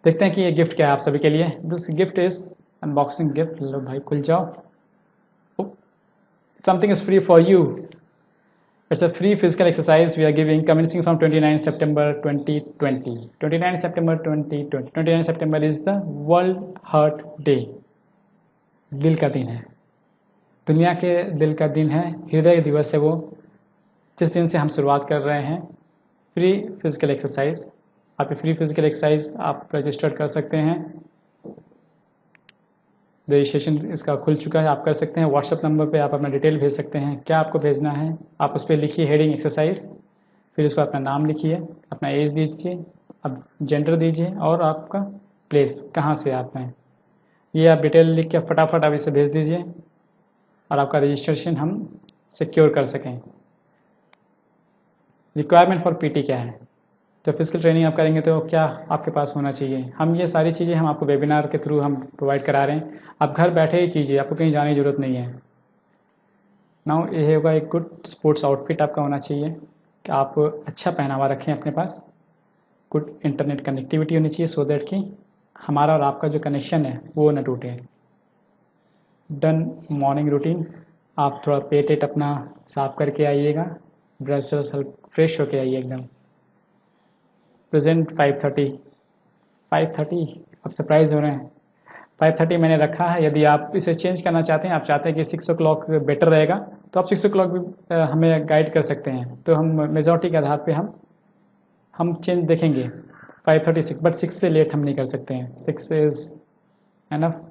Speaker 1: देखते हैं कि ये गिफ्ट क्या है आप सभी के लिए। This gift is unboxing gift. लो भाई खुल जाओ। Something is free for you. It's a free physical exercise we are giving commencing from 29 September 2020. 29 September 2020. 29 September is the World Heart Day. दिल का दिन है। दुनिया के दिल का दिन है, हृदय दिवस है वो, जिस दिन से हम शुरुआत कर रहे हैं फ्री फिज़िकल एक्सरसाइज। आप फ्री फिज़िकल एक्सरसाइज आप रजिस्टर कर सकते हैं। रजिस्ट्रेशन इसका खुल चुका है, आप कर सकते हैं। व्हाट्सएप नंबर पे आप अपना डिटेल भेज सकते हैं। क्या आपको भेजना है, आप उस पर लिखिए हेडिंग एक्सरसाइज, फिर उसको अपना नाम लिखिए, अपना एज दीजिए, अब जेंडर दीजिए और आपका प्लेस कहाँ से आप हैं, ये आप डिटेल लिख के फटाफट आप इसे भेज दीजिए और आपका रजिस्ट्रेशन हम सिक्योर कर सकें। रिक्वायरमेंट फॉर पीटी क्या है, जब फिजिकल ट्रेनिंग आप करेंगे तो क्या आपके पास होना चाहिए। हम ये सारी चीज़ें हम आपको वेबिनार के थ्रू हम प्रोवाइड करा रहे हैं, आप घर बैठे ही कीजिए, आपको कहीं जाने की ज़रूरत नहीं है। नाउ ये होगा एक गुड स्पोर्ट्स आउटफिट आपका होना चाहिए कि आप अच्छा पहनावा रखें अपने पास। गुड इंटरनेट कनेक्टिविटी होनी चाहिए सो दैट कि हमारा और आपका जो कनेक्शन है वो ना टूटे। डन मॉर्निंग रूटीन, आप थोड़ा पेट एट अपना साफ करके आइएगा, ब्रश से फ्रेश होके आइए एकदम। प्रेजेंट 5:30 आप सरप्राइज़ हो रहे हैं। 5:30 मैंने रखा है, यदि आप इसे चेंज करना चाहते हैं, आप चाहते हैं कि 6 o'clock बेटर रहेगा तो आप 6 o'clock भी हमें गाइड कर सकते हैं। तो हम मेजॉरिटी के आधार पे हम चेंज देखेंगे 5:36, बट 6 से लेट हम नहीं कर सकते हैं, 6 इज़ एनफ।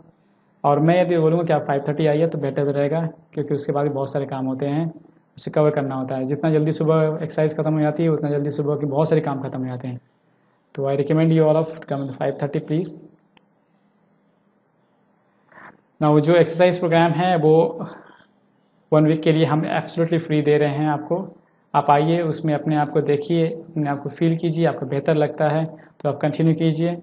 Speaker 1: और मैं यदि बोलूँगा कि आप 5:30 आइए तो बेटर रहेगा, क्योंकि उसके बाद भी बहुत सारे काम होते हैं, उसे कवर करना होता है। जितना जल्दी सुबह एक्सरसाइज खत्म हो जाती है उतना जल्दी सुबह के बहुत सारे काम खत्म हो जाते हैं। तो I recommend you all of come 5:30 please. ना वो जो एक्सरसाइज प्रोग्राम है वो 1 वीक के लिए हम एब्सोल्युटली फ्री दे रहे हैं आपको। आप आइए, उसमें अपने आप को देखिए, अपने आप को फील कीजिए, आपको बेहतर लगता है तो आप कंटिन्यू कीजिए।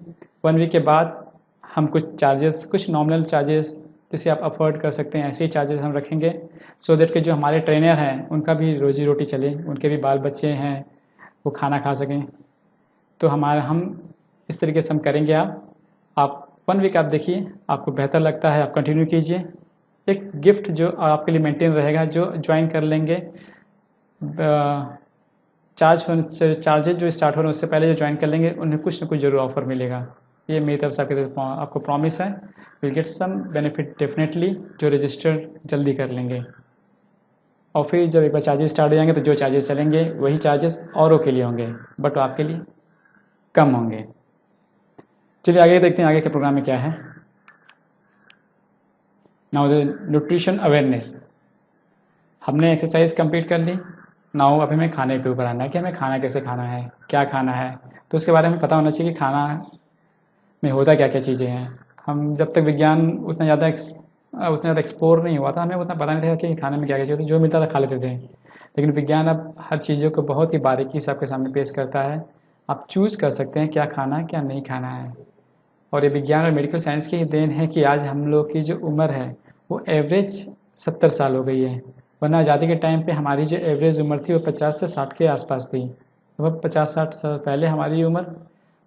Speaker 1: 1 वीक के बाद हम कुछ चार्जेस, कुछ नॉमिनल चार्जेस जिसे आप अफोर्ड कर सकते हैं ऐसे ही चार्जेस हम रखेंगे, सो दैट कि जो हमारे ट्रेनर हैं उनका भी रोजी रोटी चले, उनके भी बाल बच्चे हैं वो खाना खा सकें। तो हम इस तरीके से हम करेंगे। आप 1 वीक आप देखिए, आपको बेहतर लगता है आप कंटिन्यू कीजिए। एक गिफ्ट जो आपके लिए मेंटेन रहेगा, जो ज्वाइन कर लेंगे, चार्जेज जो स्टार्ट हो रहे हैं उससे पहले जो ज्वाइन कर लेंगे उन्हें कुछ ना कुछ ज़रूर ऑफर मिलेगा। ये मेरी तरफ से आपको प्रॉमिस है। Will get some benefit definitely जो रजिस्टर जल्दी कर लेंगे। और फिर जब एक बार चार्जेस स्टार्ट हो जाएंगे तो जो चार्जेस चलेंगे वही चार्जेस औरों के लिए होंगे, बट वो आपके लिए कम होंगे। चलिए आगे देखते हैं आगे के प्रोग्राम में क्या है। नाउ द न्यूट्रिशन अवेयरनेस, हमने एक्सरसाइज कंप्लीट कर ली। नाउ अभी हमें खाने के ऊपर आना है कि हमें खाना कैसे खाना है, क्या खाना है, तो उसके बारे में पता होना चाहिए कि खाना में होता क्या क्या चीज़ें हैं। हम जब तक विज्ञान उतना ज़्यादा एक्सप्लोर नहीं हुआ था, हमें उतना पता नहीं था कि खाने में क्या क्या चीज़ें, जो मिलता था खा लेते थे। लेकिन विज्ञान अब हर चीज़ों को बहुत ही बारीकी से आपके सामने पेश करता है। आप चूज़ कर सकते हैं क्या खाना है क्या नहीं खाना है। और ये विज्ञान और मेडिकल साइंस की ही देन है कि आज हम लोग की जो उम्र है वो एवरेज 70 साल हो गई है, वरना आज़ादी के टाइम पे हमारी जो एवरेज उम्र थी वो 50 से 60 के आसपास थी। लगभग 50-60 साल पहले हमारी उम्र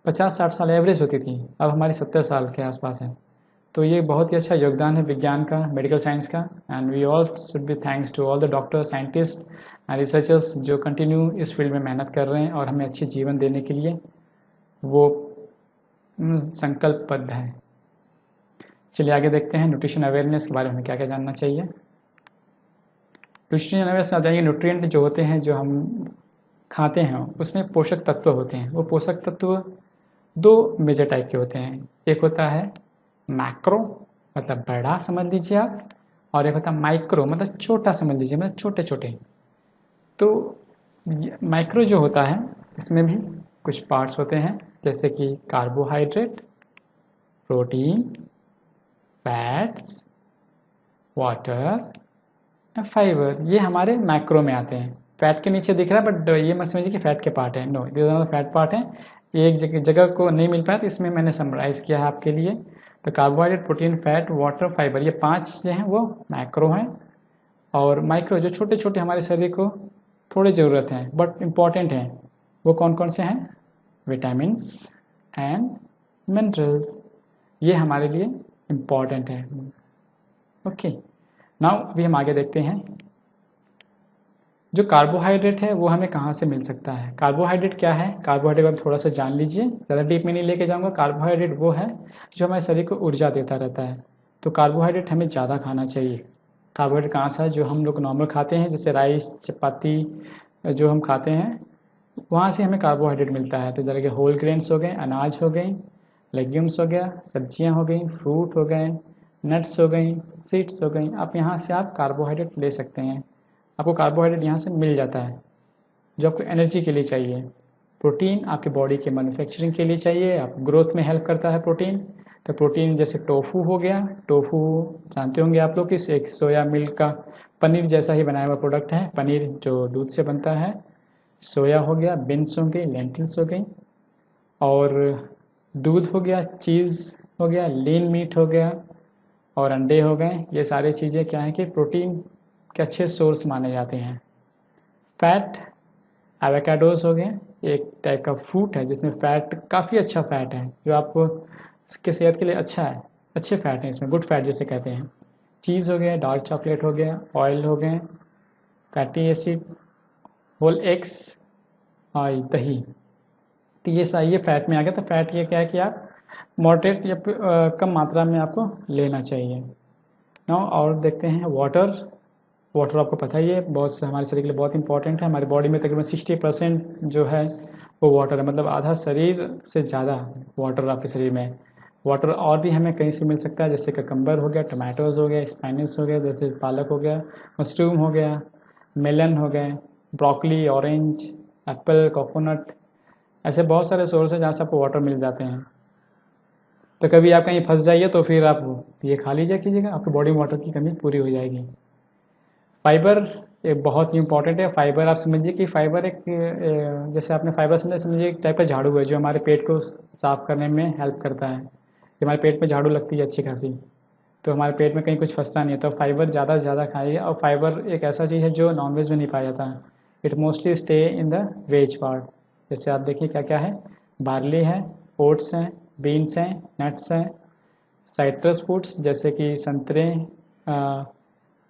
Speaker 1: 50-60 साल एवरेज होती थी, अब हमारी 70 साल के आसपास है। तो ये बहुत ही अच्छा योगदान है विज्ञान का, मेडिकल साइंस का। And we all should be thanks to all the doctor, scientist and researchers जो कंटिन्यू इस फील्ड में मेहनत कर रहे हैं और हमें अच्छे जीवन देने के लिए वो संकल्पबद्ध है। चलिए आगे देखते हैं न्यूट्रिशन अवेयरनेस के बारे में क्या क्या जानना चाहिए। न्यूट्रिशन अवेयरनेस में आप जानेंगे न्यूट्रिएंट जो होते हैं जो हम खाते हैं उसमें पोषक तत्व होते हैं। वो पोषक तत्व 2 मेजर टाइप के होते हैं। एक होता है मैक्रो मतलब बड़ा समझ लीजिए आप, और एक होता है माइक्रो मतलब छोटा समझ लीजिए, मतलब छोटे छोटे। तो माइक्रो जो होता है इसमें भी कुछ पार्ट्स होते हैं जैसे कि carbohydrate, protein, fats, water, fibre, ये हमारे मैक्रो में आते हैं। फैट के नीचे दिख रहा है बट ये मत समझिए कि फैट के पार्ट है, नो, ये फैट पार्ट है। ये एक जगह को नहीं मिल पाया तो इसमें मैंने समराइज़ किया है आपके लिए। तो carbohydrate, protein, fat, water, fibre, ये 5 जो हैं वो मैक्रो हैं। और माइक्रो जो छोटे छोटे हमारे शरीर को थोड़ी ज़रूरत है बट इम्पॉर्टेंट हैं, वो कौन कौन से हैं, विटामिन्स एंड मिनरल्स, ये हमारे लिए इम्पॉर्टेंट है। ओके, नाउ अभी हम आगे देखते हैं जो कार्बोहाइड्रेट है वो हमें कहाँ से मिल सकता है। कार्बोहाइड्रेट क्या है, कार्बोहाइड्रेट आप थोड़ा सा जान लीजिए, ज़्यादा डीप में नहीं लेके जाऊँगा। कार्बोहाइड्रेट वो है जो हमारे शरीर को ऊर्जा देता रहता है। तो कार्बोहाइड्रेट हमें ज़्यादा खाना चाहिए। कार्बोहाइड्रेट कहाँ से है, जो हम लोग नॉर्मल खाते हैं जैसे राइस चपाती जो हम खाते हैं वहाँ से हमें कार्बोहाइड्रेट मिलता है। तो जैसे कि होल ग्रेन्स हो गए, अनाज हो गई, लेग्यूम्स हो गया, सब्जियां हो गई, फ्रूट हो गए, नट्स हो गई, सीड्स हो गई। आप यहाँ से आप कार्बोहाइड्रेट ले सकते हैं। आपको कार्बोहाइड्रेट यहाँ से मिल जाता है जो आपको एनर्जी के लिए चाहिए। प्रोटीन आपके बॉडी के मैन्युफैक्चरिंग के लिए चाहिए, आप ग्रोथ में हेल्प करता है प्रोटीन। तो प्रोटीन जैसे टोफू हो गया, टोफू जानते होंगे आप लोग कि एक सोया मिल्क का पनीर जैसा ही बनाया हुआ प्रोडक्ट है, पनीर जो दूध से बनता है। सोया हो गया, बीन्स हो गई, लेंटिल्स हो गई, और दूध हो गया, चीज़ हो गया, लीन मीट हो गया, और अंडे हो गए। ये सारी चीज़ें क्या है कि प्रोटीन के अच्छे सोर्स माने जाते हैं। फैट एवोकाडोस हो गए, एक टाइप का फ्रूट है जिसमें फ़ैट काफ़ी अच्छा फ़ैट है जो आपको के सेहत के लिए अच्छा है, अच्छे फ़ैट हैं इसमें, गुड फैट जिसे कहते हैं। चीज़ हो गया, डार्क चॉकलेट हो गया, ऑयल हो गए, फैटी एसिड, होल एग्स और दही। तो ये फ़ैट में आ गया। तो फैट ये क्या है कि आप मॉडरेट या कम मात्रा में आपको लेना चाहिए ना। और देखते हैं वाटर। वाटर आपको पता ही है बहुत से हमारे शरीर के लिए बहुत इंपॉर्टेंट है। हमारी बॉडी में तकरीबन 60% जो है वो वाटर है, मतलब आधा शरीर से ज़्यादा वाटर आपके शरीर में है। वाटर और भी हमें कहीं से मिल सकता है, जैसे ककम्बर हो गया, टमाटोज़ हो गया, स्पाइनस हो गया, जैसे पालक हो गया, मशरूम हो गया, मेलन हो गए, ब्रोकली, ऑरेंज, एप्पल, कोकोनट। ऐसे बहुत सारे सोर्स हैं जहाँ से आपको वाटर मिल जाते हैं। तो कभी आप कहीं फंस जाइए तो फिर आप ये खा लीजिए कीजिएगा, आपकी बॉडी में वाटर की कमी पूरी हो जाएगी। फाइबर एक बहुत ही इंपॉर्टेंट है। फाइबर आप समझिए कि फाइबर एक जैसे आपने फाइबर समझिए एक टाइप का झाड़ू है जो हमारे पेट को साफ़ करने में हेल्प करता है। हमारे पेट में झाड़ू लगती है अच्छी खासी, तो हमारे पेट में कहीं कुछ फंसता नहीं है। तो फाइबर ज़्यादा से ज़्यादा खाइए। और फाइबर एक ऐसा चीज़ है जो नॉनवेज में नहीं पाया जाता है। It mostly stay in the ways part. जैसे आप देखिए क्या क्या है, बार्ली है, ओट्स हैं, बीन्स हैं, नट्स हैं, साइट्रस फ्रूट्स जैसे कि संतरे,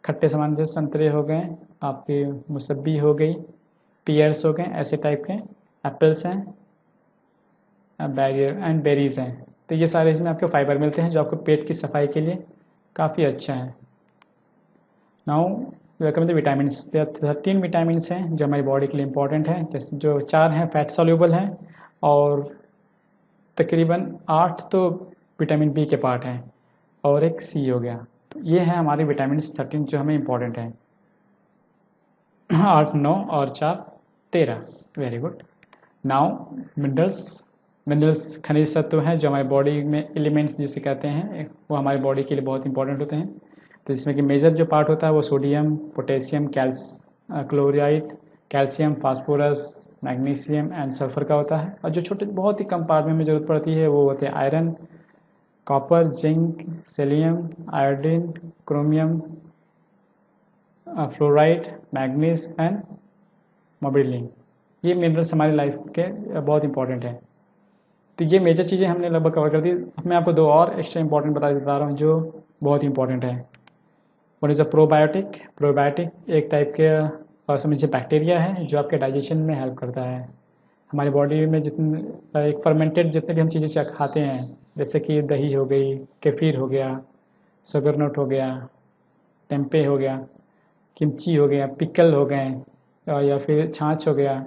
Speaker 1: खट्टे सामान जैसे संतरे हो गए, आपकी मौसम्बी हो गई, पियर्स हो गए, ऐसे टाइप के, एप्पल्स हैं, बैरियर एंड बेरीज़ हैं। तो ये सारे इसमें आपको फाइबर मिलते हैं जो आपको पेट की सफाई के लिए काफ़ी अच्छा है। Now welcome the vitamins. 13 vitamins हैं जो हमारी बॉडी के लिए इंपॉर्टेंट है, जैसे जो 4 हैं फैट सॉल्यूबल हैं, और तकरीबन 8 तो विटामिन बी के पार्ट हैं, और एक सी हो गया। तो ये है हमारे विटामिन्स 13 जो हमें इंपॉर्टेंट है। 8, 9 और 4, 13। Very good. Now minerals. Minerals खनिज तत्व हैं जो हमारी बॉडी में एलिमेंट्स जिसे कहते हैं वो हमारी बॉडी के लिए बहुत इंपॉर्टेंट होते हैं। तो इसमें कि मेजर जो पार्ट होता है वो sodium, potassium, chloride, calcium, phosphorus, magnesium and sulphur का होता है। और जो छोटे बहुत ही कम पार्ट में हमें ज़रूरत पड़ती है वो होते हैं iron, copper, zinc, selenium, iodine, chromium, fluoride, manganese and मोबिलिन। ये मिनरल्स हमारी लाइफ के बहुत इंपॉर्टेंट है। तो ये मेजर चीज़ें हमने लगभग कवर कर दी। अब मैं आपको 2 और एक्स्ट्रा इंपॉर्टेंट बता रहा हूँ जो बहुत इंपॉर्टेंट है। One is a probiotic. Probiotic एक टाइप के समझिए बैक्टीरिया है जो आपके डाइजेशन में हेल्प करता है। हमारी बॉडी में जितने एक फर्मेंटेड जितने भी हम चीज़ें खाते हैं, जैसे कि दही हो गई, केफीर हो गया, सुगरनट हो गया, टेम्पे हो गया, किमची हो गया, पिकल हो गए, या फिर छाछ हो गया,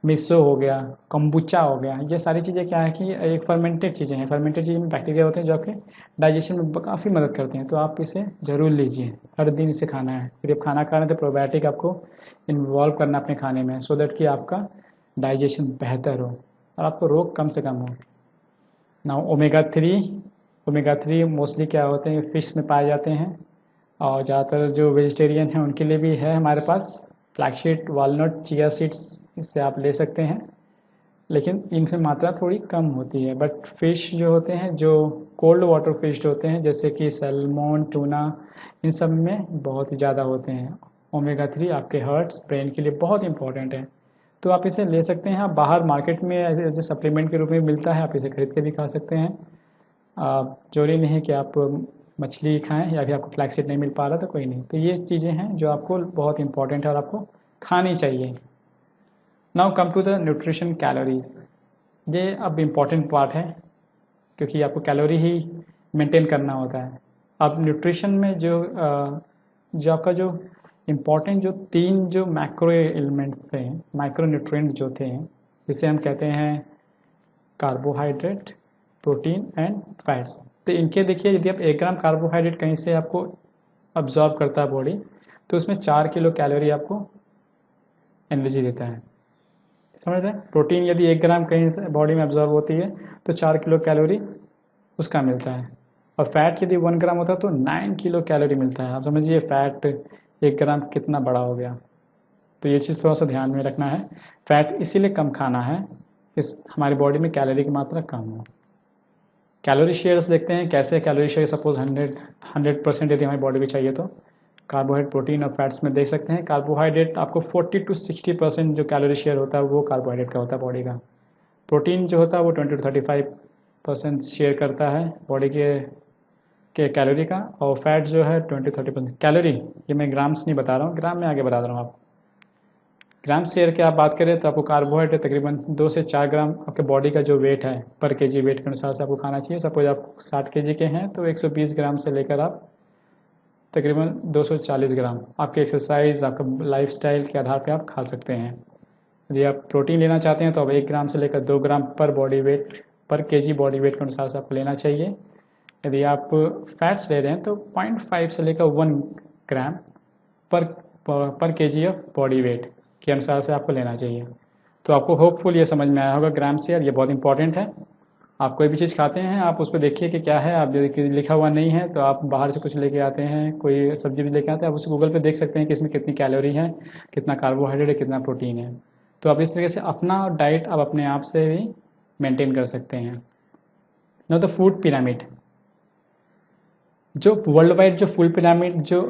Speaker 1: मिसो हो गया, kombucha हो गया। ये सारी चीज़ें क्या है कि एक फर्मेंटेड चीज़ें हैं। फर्मेंटेड चीज़ें में बैक्टीरिया होते हैं जो आपके डाइजेशन में काफ़ी मदद करते हैं। तो आप इसे ज़रूर लीजिए, हर दिन इसे खाना है। फिर जब खाना खा रहे हैं तो प्रोबायोटिक आपको इन्वॉल्व करना अपने खाने में, सो दैट कि आपका डाइजेशन बेहतर हो और आपको रोग कम से कम हो। ना ओमेगा 3। ओमेगा 3 मोस्टली क्या होते हैं, फिश में पाए जाते हैं, और ज़्यादातर जो वेजिटेरियन हैं उनके लिए भी है हमारे पास। फ्लैक्ससीड, वालनट, चिया सीड्स इससे आप ले सकते हैं, लेकिन इनमें मात्रा थोड़ी कम होती है। बट फ़िश जो होते हैं, जो कोल्ड वाटर फिश होते हैं जैसे कि सैल्मन, टूना, इन सब में बहुत ही ज़्यादा होते हैं। ओमेगा 3 आपके हार्ट्स, ब्रेन के लिए बहुत इंपॉर्टेंट है। तो आप इसे ले सकते हैं। आप बाहर मार्केट में एज ए सप्लीमेंट के रूप में मिलता है, आप इसे खरीद के भी खा सकते हैं। ज़रूरी नहीं है कि आप मछली खाएं, या फिर आपको फ्लैक्ससीड नहीं मिल पा रहा तो कोई नहीं। तो ये चीज़ें हैं जो आपको बहुत इंपॉर्टेंट है और आपको खानी चाहिए। Now come to the nutrition calories. ये अब इम्पॉर्टेंट पार्ट है क्योंकि आपको कैलोरी ही मेंटेन करना होता है। अब न्यूट्रिशन में जो जो आपका जो इम्पॉर्टेंट जो 3 जो मैक्रो एलिमेंट्स थे, माइक्रो न्यूट्रिएंट्स जो थे, जिसे हम कहते हैं कार्बोहाइड्रेट, प्रोटीन एंड फैट्स। तो इनके देखिए, यदि आप 1 ग्राम कार्बोहाइड्रेट कहीं से आपको अब्जॉर्ब करता है बॉडी, तो उसमें 4 किलो कैलोरी आपको एनर्जी देता है। समझ रहे हैं? प्रोटीन यदि 1 ग्राम कहीं से बॉडी में अब्जॉर्ब होती है तो 4 किलो कैलोरी उसका मिलता है, और फैट यदि 1 ग्राम होता है तो 9 किलो कैलोरी मिलता है। आप समझिए फैट 1 ग्राम कितना बड़ा हो गया। तो ये चीज़ थोड़ा सा ध्यान में रखना है। फैट इसीलिए कम खाना है, इस हमारी बॉडी में कैलोरी की मात्रा कम हो। कैलोरी शेयर्स देखते हैं कैसे कैलोरी शेयर, सपोज 100% यदि हमारी बॉडी में चाहिए तो कार्बोहाइड्रेट, प्रोटीन और फैट्स में देख सकते हैं। कार्बोहाइड्रेट आपको 40 to 60% जो कैलोरी शेयर होता है वो कार्बोहाइड्रेट का होता है बॉडी का। प्रोटीन जो होता है वो 20 to 35% शेयर करता है बॉडी के कैलोरी का, और फैट जो है 20-30%। कैलोरी ये मैं ग्राम्स नहीं बता रहा हूँ, ग्राम में आगे बता रहा हूँ आपको। ग्राम शेयर की आप बात करें तो आपको कार्बोहाइड्रेट तकरीबन 2 से 4 ग्राम आपके बॉडी का जो वेट है पर केजी वेट के अनुसार से आपको खाना चाहिए। सपोज आप 60 केजी के हैं तो 120 ग्राम से लेकर आप तकरीबन 240 ग्राम आपके एक्सरसाइज, आपका लाइफस्टाइल के आधार पे आप खा सकते हैं। यदि आप प्रोटीन लेना चाहते हैं तो आप 1 ग्राम से लेकर 2 ग्राम पर बॉडी वेट, पर केजी बॉडी वेट के अनुसार से आपको लेना चाहिए। यदि आप फैट्स ले रहे हैं तो 0.5 से लेकर 1 ग्राम पर केजी ऑफ बॉडी वेट के अनुसार से आपको लेना चाहिए। तो आपको होपफुल ये समझ में आया होगा ग्राम शेयर, ये बहुत इंपॉर्टेंट है। आप कोई भी चीज़ खाते हैं आप उस पर देखिए कि क्या है, आप यदि लिखा हुआ नहीं है तो आप बाहर से कुछ लेके आते हैं, कोई सब्जी भी लेके आते हैं, आप उसे गूगल पे देख सकते हैं कि इसमें कितनी कैलोरी है, कितना कार्बोहाइड्रेट है, कितना प्रोटीन है। तो आप इस तरीके से अपना डाइट आप अपने आप से भी मेंटेन कर सकते हैं। नाउ द फूड पिरामिड, जो वर्ल्ड वाइड जो फूड पिरामिड जो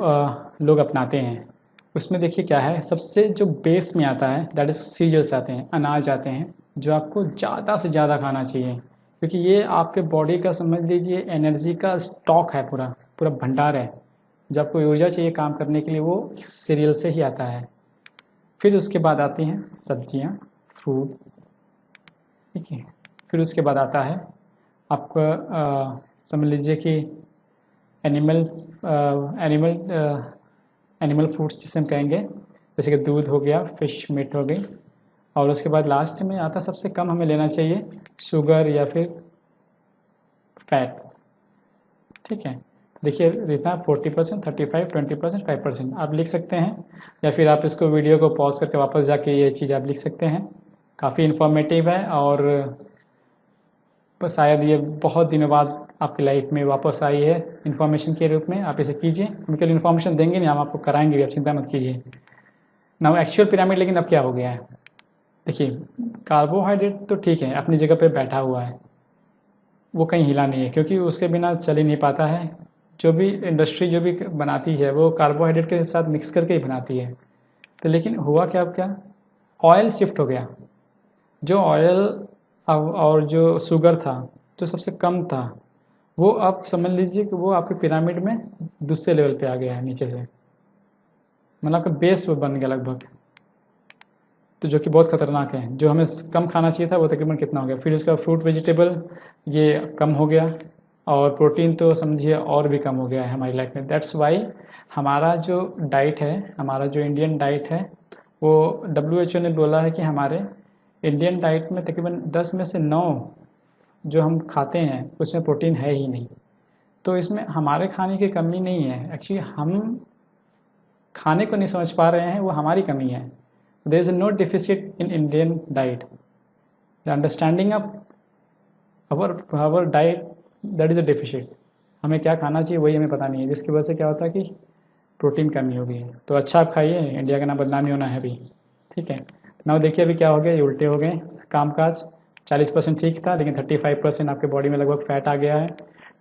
Speaker 1: लोग अपनाते हैं उसमें देखिए क्या है, सबसे जो बेस में आता है दैट इज़ सीरियल्स आते हैं, अनाज आते हैं, जो आपको ज़्यादा से ज़्यादा खाना चाहिए, क्योंकि ये आपके बॉडी का समझ लीजिए एनर्जी का स्टॉक है, पूरा पूरा भंडार है। जो आपको ऊर्जा चाहिए काम करने के लिए वो सीरियल से ही आता है। फिर उसके बाद आती हैं सब्जियां, फ्रूट्स, ठीक है। फिर उसके बाद आता है आपका समझ लीजिए कि एनिमल फूड्स जिसे हम कहेंगे, जैसे कि दूध हो गया, फिश मीट हो गई, और उसके बाद लास्ट में आता सबसे कम हमें लेना चाहिए शुगर या फिर फैट्स, ठीक है। देखिए इतना 40%, 35, 20%, 5% आप लिख सकते हैं, या फिर आप इसको वीडियो को पॉज करके वापस जाके ये चीज़ आप लिख सकते हैं। काफ़ी इन्फॉर्मेटिव है, और शायद ये बहुत दिनों बाद आपकी लाइफ में वापस आई है इन्फॉर्मेशन के रूप में। आप इसे कीजिए, हम केवल इन्फॉर्मेशन देंगे नहीं, हम आपको कराएंगे भी, आप चिंता मत कीजिए। नाउ एक्चुअल पिरामिड लेकिन अब क्या हो गया है, देखिए कार्बोहाइड्रेट तो ठीक है अपनी जगह पे बैठा हुआ है, वो कहीं हिला नहीं है, क्योंकि उसके बिना चल ही नहीं पाता है। जो भी इंडस्ट्री जो भी बनाती है वो कार्बोहाइड्रेट के साथ मिक्स करके ही बनाती है। तो लेकिन हुआ क्या, अब क्या ऑयल शिफ्ट हो गया। जो ऑयल और जो शुगर था जो सबसे कम था, वो अब समझ लीजिए कि वो आपके पिरामिड में दूसरे लेवल पे आ गया है नीचे से, मतलब आपका बेस वो बन गया लगभग। तो जो कि बहुत ख़तरनाक है। जो हमें कम खाना चाहिए था वो तकरीबन कितना हो गया। फिर उसका फ्रूट वेजिटेबल ये कम हो गया, और प्रोटीन तो समझिए और भी कम हो गया है हमारी लाइफ में। दैट्स वाई हमारा जो डाइट है, हमारा जो इंडियन डाइट है, वो WHO ने बोला है कि हमारे इंडियन डाइट में तकरीबन 10 में से 9 जो हम खाते हैं उसमें प्रोटीन है ही नहीं। तो इसमें हमारे खाने की कमी नहीं है, एक्चुअली हम खाने को नहीं समझ पा रहे हैं, वो हमारी कमी है। There is no deficit in Indian diet. The understanding of our diet, that is a deficit. हमें क्या खाना चाहिए वही हमें पता नहीं है, जिसकी वजह से क्या होता है कि प्रोटीन कमी हो गई है। तो अच्छा आप खाइए, इंडिया का नाम बदनामी होना है अभी, ठीक है। ना देखिए अभी क्या हो गया, ये उल्टे हो गए कामकाज। 40% ठीक था, लेकिन 35% आपके बॉडी में लगभग फैट आ गया है,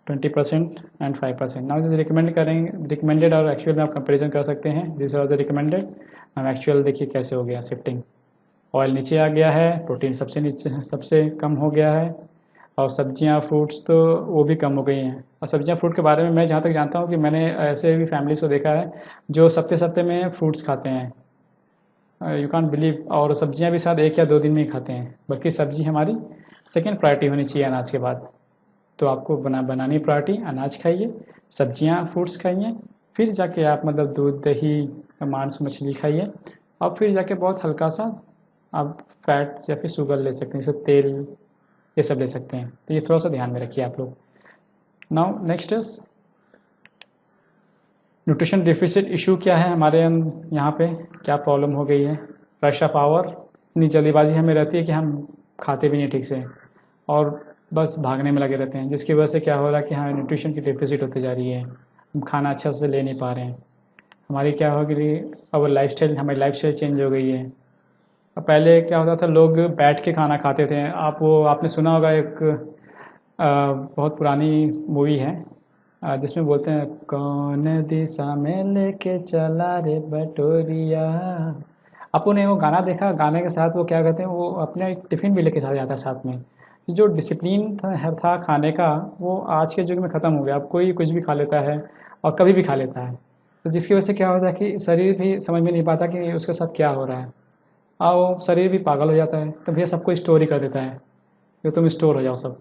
Speaker 1: 20% एंड 5%। नाउ जिसे रिकमेंड करेंगे, रिकमेंडेड और एक्चुअल में आप कंपेरिजन कर सकते हैं। दिस वाज द रिकमेंडेड, हम एक्चुअल देखिए कैसे हो गया शिफ्टिंग। ऑयल नीचे आ गया है, प्रोटीन सबसे नीचे, सबसे कम हो गया है, और सब्जियां फ्रूट्स तो वो भी कम हो गई हैं। और सब्जियां फ्रूट के बारे में मैं जहाँ तक जानता हूँ कि मैंने ऐसे भी फैमिलीज़ को देखा है जो सप्ते में फ्रूट्स खाते हैं, यू कांट बिलीव। और सब्जियां भी शायद 1 या 2 दिन में ही खाते हैं, बल्कि सब्जी हमारी सेकेंड प्रायोरिटी होनी चाहिए अनाज के बाद। तो आपको बनानी प्रायोरिटी अनाज खाइए, सब्जियां फ्रूट्स खाइए, फिर जाके आप मतलब दूध, दही, मांस, मछली खाइए और फिर जाके बहुत हल्का सा आप फैट्स या फिर शुगर ले सकते हैं, जैसे तेल, ये सब ले सकते हैं। तो ये थोड़ा सा ध्यान में रखिए आप लोग। Now next is nutrition deficit issue क्या है हमारे यहाँ पे, क्या प्रॉब्लम हो गई है। रश ऑफ आवर, इतनी जल्दीबाजी हमें रहती है कि हम खाते भी नहीं ठीक से और बस भागने में लगे रहते हैं, जिसकी वजह से क्या हो रहा है कि हाँ न्यूट्रिशन की डेफिसिट होती जा रही है, हम खाना अच्छा से ले नहीं पा रहे हैं। हमारी क्या हो गई, अब लाइफस्टाइल, हमारी लाइफस्टाइल चेंज हो गई है। अब पहले क्या होता था, लोग बैठ के खाना खाते थे। आपने सुना होगा एक बहुत पुरानी मूवी है जिसमें बोलते हैं, कौन दिशा में लेके चला रे बटोरिया। आपने वो गाना देखा, गाने के साथ वो क्या कहते हैं, वो अपने एक टिफ़िन भी लेके चला जाता है साथ में। जो डिसिप्लिन था खाने का, वो आज के युग में ख़त्म हो गया। अब कोई कुछ भी खा लेता है और कभी भी खा लेता है, तो जिसकी वजह से क्या होता है कि शरीर भी समझ में नहीं पाता कि उसके साथ क्या हो रहा है और वो शरीर भी पागल हो जाता है। तो भैया सबको स्टोर ही कर देता है कि तुम स्टोर हो जाओ, सब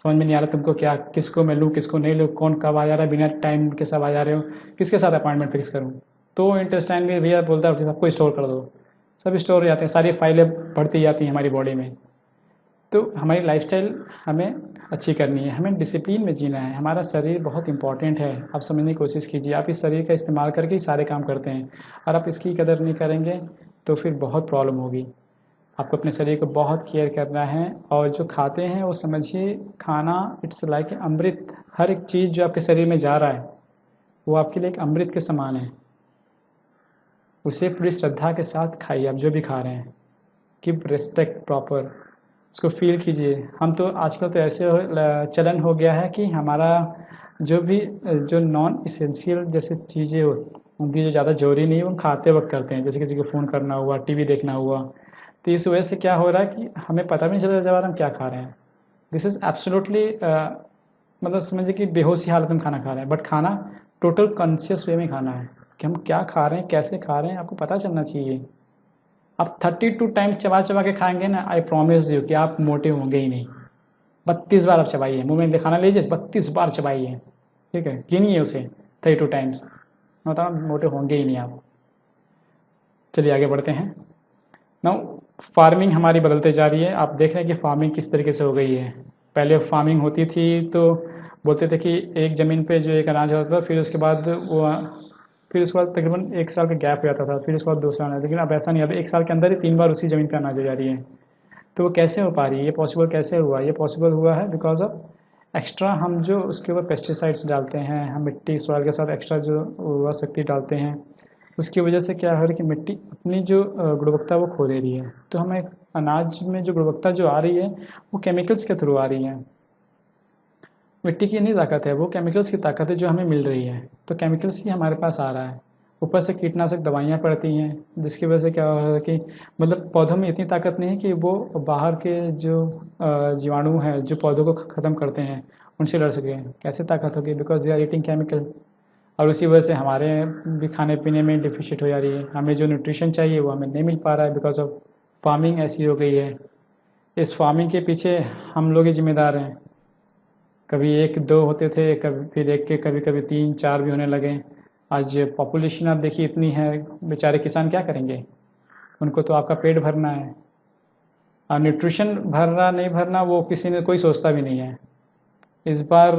Speaker 1: समझ में नहीं आ रहा तुमको क्या, किसको मैं लूँ किसको नहीं लूँ, कौन कब आ जा रहा है, बिना टाइम के सब आ जा रहे हो, किसके साथ अपॉइंटमेंट फिक्स करूँ। तो इंटेस्टाइन भी भैया बोलता है सबको स्टोर कर दो, सब स्टोर हो जाते हैं, सारी फाइलें बढ़ती जाती हैं हमारी बॉडी में। तो हमारी लाइफस्टाइल हमें अच्छी करनी है, हमें डिसिप्लिन में जीना है। हमारा शरीर बहुत इंपॉर्टेंट है, आप समझने की कोशिश कीजिए। आप इस शरीर का इस्तेमाल करके ही सारे काम करते हैं, और आप इसकी कदर नहीं करेंगे तो फिर बहुत प्रॉब्लम होगी। आपको अपने शरीर को बहुत केयर करना है, और जो खाते हैं वो समझिए, खाना इट्स लाइक अमृत। हर एक चीज़ जो आपके शरीर में जा रहा है वो आपके लिए एक अमृत के समान है। उसे पूरी श्रद्धा के साथ खाइए, आप जो भी खा रहे हैं, गिव रिस्पेक्ट प्रॉपर, उसको फील कीजिए। हम तो आजकल तो ऐसे चलन हो गया है कि हमारा जो भी जो नॉन इसेंशियल जैसे चीज़ें उनकी जो ज़्यादा ज़रूरी नहीं है, वो हम खाते वक्त करते हैं, जैसे किसी को फ़ोन करना हुआ, टीवी देखना हुआ। तो इस वजह से क्या हो रहा है कि हमें पता भी नहीं चल रहा हम क्या खा रहे हैं। दिस इज़ एब्सोल्युटली मतलब समझिए कि बेहोशी हालत में खाना खा रहे हैं, बट खाना टोटल कॉन्शियस वे में खाना है कि हम क्या खा रहे हैं, कैसे खा रहे हैं, आपको पता चलना चाहिए। आप 32 टाइम्स चबा चबा के खाएंगे ना, आई प्रॉमिस यू कि आप मोटे होंगे ही नहीं। 32 बार आप चबाइए, मुंह में खाना लीजिए, 32 बार चबाइए, ठीक है, गिनिए उसे 32 टाइम्स, मतलब मोटे होंगे ही नहीं आप। चलिए आगे बढ़ते हैं। नाउ फार्मिंग हमारी बदलते जा रही है। आप देख रहे हैं कि फार्मिंग किस तरीके से हो गई है। पहले फार्मिंग होती थी तो बोलते थे कि एक ज़मीन पे जो एक अनाज होता था, फिर उसके बाद तकरीबन 1 साल का गैप हो जाता था, फिर उसके बाद दूसरा अनाज। लेकिन अब ऐसा नहीं, अब 1 साल के अंदर ही 3 बार उसी ज़मीन पे अनाज हो जा रही है। तो वो कैसे हो पा रही है, ये पॉसिबल कैसे हुआ? ये पॉसिबल हुआ है बिकॉज ऑफ एक्स्ट्रा हम जो उसके ऊपर पेस्टिसाइड्स डालते हैं, हम मिट्टी सॉइल के साथ एक्स्ट्रा जो उर्वरा शक्ति डालते हैं, उसकी वजह से क्या हो रहा है कि मिट्टी अपनी जो गुणवत्ता वो खो दे रही है। तो हमें अनाज में जो गुणवत्ता जो आ रही है वो केमिकल्स के थ्रू आ रही है। मिट्टी की नहीं ताकत है, वो केमिकल्स की ताकत है जो हमें मिल रही है। तो केमिकल्स ही हमारे पास आ रहा है, ऊपर से कीटनाशक दवाइयाँ पड़ती हैं, जिसकी वजह से क्या हो रहा है कि मतलब पौधों में इतनी ताकत नहीं है कि वो बाहर के जो जीवाणु हैं जो पौधों को ख़त्म करते हैं उनसे लड़ सकें। कैसे ताकत होगी? Because they are eating chemical. और उसी वजह से हमारे भी खाने पीने में डिफिशिट हो जा रही है, हमें जो न्यूट्रिशन चाहिए वो हमें नहीं मिल पा रहा है, बिकॉज ऑफ फार्मिंग ऐसी हो गई है। इस फार्मिंग के पीछे हम लोग ही जिम्मेदार हैं। कभी 1-2 होते थे, कभी फिर एक के कभी कभी 3-4 भी होने लगे। आज पॉपुलेशन आप देखिए इतनी है, बेचारे किसान क्या करेंगे? उनको तो आपका पेट भरना है, और न्यूट्रिशन भरना नहीं भरना वो किसी ने कोई सोचता भी नहीं है। इस बार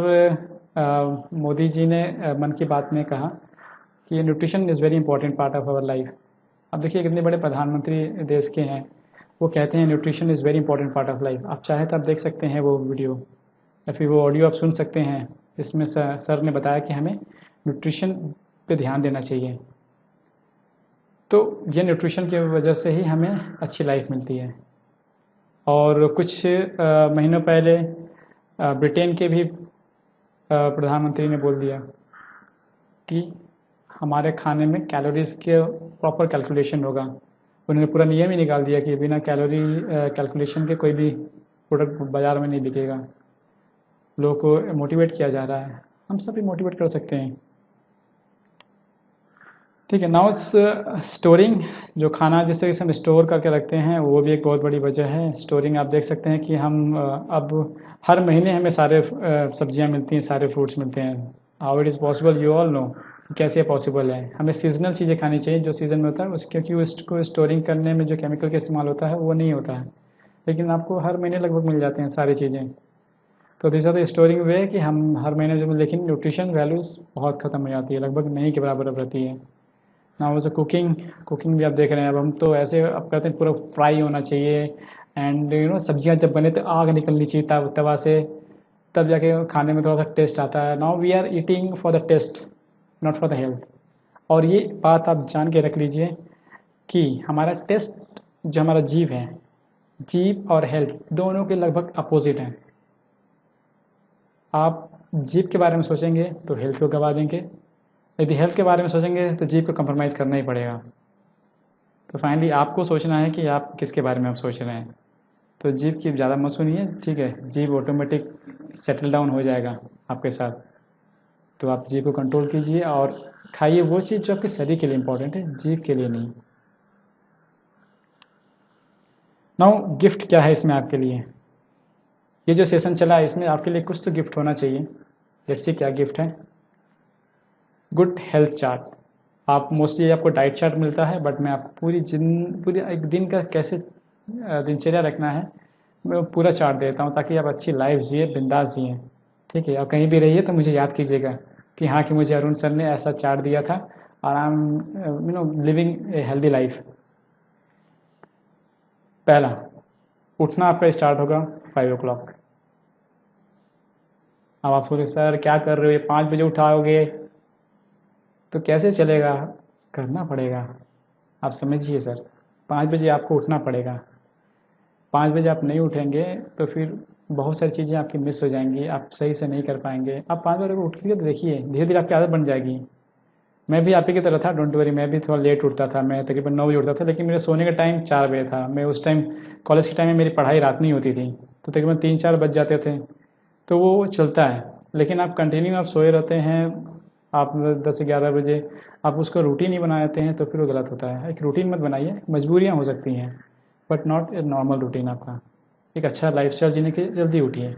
Speaker 1: मोदी जी ने मन की बात में कहा कि nutrition is very important part of our life. अब देखिए कितने बड़े प्रधानमंत्री देश के हैं, वो कहते हैं nutrition is very important part of life. आप चाहे तो आप देख सकते हैं वो वीडियो या फिर वो ऑडियो आप सुन सकते हैं। इसमें सर ने बताया कि हमें न्यूट्रिशन पे ध्यान देना चाहिए। तो ये न्यूट्रिशन की वजह से ही हमें अच्छी लाइफ मिलती है। और कुछ महीनों पहले ब्रिटेन के भी प्रधानमंत्री ने बोल दिया कि हमारे खाने में कैलोरीज़ के प्रॉपर कैलकुलेशन होगा। उन्होंने पूरा नियम ही निकाल दिया कि बिना कैलोरी कैलकुलेशन के कोई भी प्रोडक्ट बाज़ार में नहीं बिकेगा। लोगों को मोटिवेट किया जा रहा है, हम सब भी मोटिवेट कर सकते हैं, ठीक है। नाउ स्टोरिंग, जो खाना जिस तरीके से हम स्टोर करके रखते हैं वो भी एक बहुत बड़ी वजह है। स्टोरिंग आप देख सकते हैं कि हम अब हर महीने हमें सारे सब्जियां मिलती हैं, सारे फ्रूट्स मिलते हैं। How it is possible, you all know, कैसे पॉसिबल है। हमें सीज़नल चीज़ें खानी चाहिए जो सीज़न में होता है उस, क्योंकि उसको स्टोरिंग करने में जो केमिकल का इस्तेमाल होता है वो नहीं होता है, लेकिन आपको हर महीने लगभग मिल जाते हैं सारी चीज़ें। तो दिस आर द स्टोरिंग वे कि हम हर महीने जो, लेकिन न्यूट्रिशन वैल्यूज़ बहुत ख़त्म हो जाती है, लगभग नहीं के बराबर अब रहती है। ना वो कुकिंग, कुकिंग भी आप देख रहे हैं अब हम तो ऐसे अब करते हैं, पूरा फ्राई होना चाहिए एंड सब्जियां जब बने तो आग निकलनी चाहिए तवा से, तब जाके खाने में थोड़ा सा टेस्ट आता है। Now we are eating for the taste, not for the health. और ये बात आप जान के रख लीजिए कि हमारा टेस्ट, जो हमारा जीव है, जीव और हेल्थ दोनों के लगभग अपोजिट हैं। आप जीव के बारे में सोचेंगे तो हेल्थ को गवा देंगे, यदि हेल्थ के बारे में सोचेंगे तो जीव को कंप्रोमाइज़ करना ही पड़ेगा। तो फाइनली आपको सोचना है कि आप किसके बारे में आप सोच रहे हैं। तो जीव की ज़्यादा मत सुनिए, ठीक है, जीव ऑटोमेटिक सेटल डाउन हो जाएगा आपके साथ। तो आप जीव को कंट्रोल कीजिए और खाइए वो चीज़ जो आपके शरीर के लिए इम्पोर्टेंट है, जीव के लिए नहीं। नाउ गिफ्ट क्या है इसमें आपके लिए, ये जो सेशन चला है इसमें आपके लिए कुछ तो गिफ्ट होना चाहिए। लेट्स सी क्या गिफ्ट है। Good health chart. आप मोस्टली आपको डाइट चार्ट मिलता है, बट मैं आपको पूरी एक दिन का कैसे दिनचर्या रखना है मैं वो पूरा चार्ट देता हूँ, ताकि आप अच्छी लाइफ जिए, बिंदास जिए। ठीक है, और कहीं भी रहिए तो मुझे याद कीजिएगा कि हाँ, कि मुझे अरुण सर ने ऐसा चार्ट दिया था और I am living a healthy life. पहला, उठना आपका स्टार्ट होगा 5 o'clock। अब आप सोचे सर क्या कर रहे हो, ये 5 बजे उठाओगे तो कैसे चलेगा, करना पड़ेगा। आप समझिए सर, 5 बजे आपको उठना पड़ेगा। 5 बजे आप नहीं उठेंगे तो फिर बहुत सारी चीज़ें आपकी मिस हो जाएंगी, आप सही से नहीं कर पाएंगे। आप 5 बजे को उठिए तो देखिए धीरे धीरे आपकी आदत बन जाएगी। मैं भी आप ही की तरह था, डोंट वरी, मैं भी थोड़ा लेट उठता था, मैं तकरीबन 9 बजे उठता था, लेकिन मेरे सोने का टाइम 4 बजे था। मैं उस टाइम कॉलेज के टाइम में मेरी पढ़ाई रात नहीं होती थी, तो तकरीबन 3-4 बज जाते थे। तो वो चलता है, लेकिन आप कंटिन्यू आप सोए रहते हैं, आप 10-11 बजे आप उसको रूटीन ही बना लेते हैं, तो फिर वो गलत होता है। एक रूटीन मत बनाइए, मजबूरियाँ हो सकती हैं but not a normal routine आपका। एक अच्छा लाइफस्टाइल जीने के जल्दी उठिए।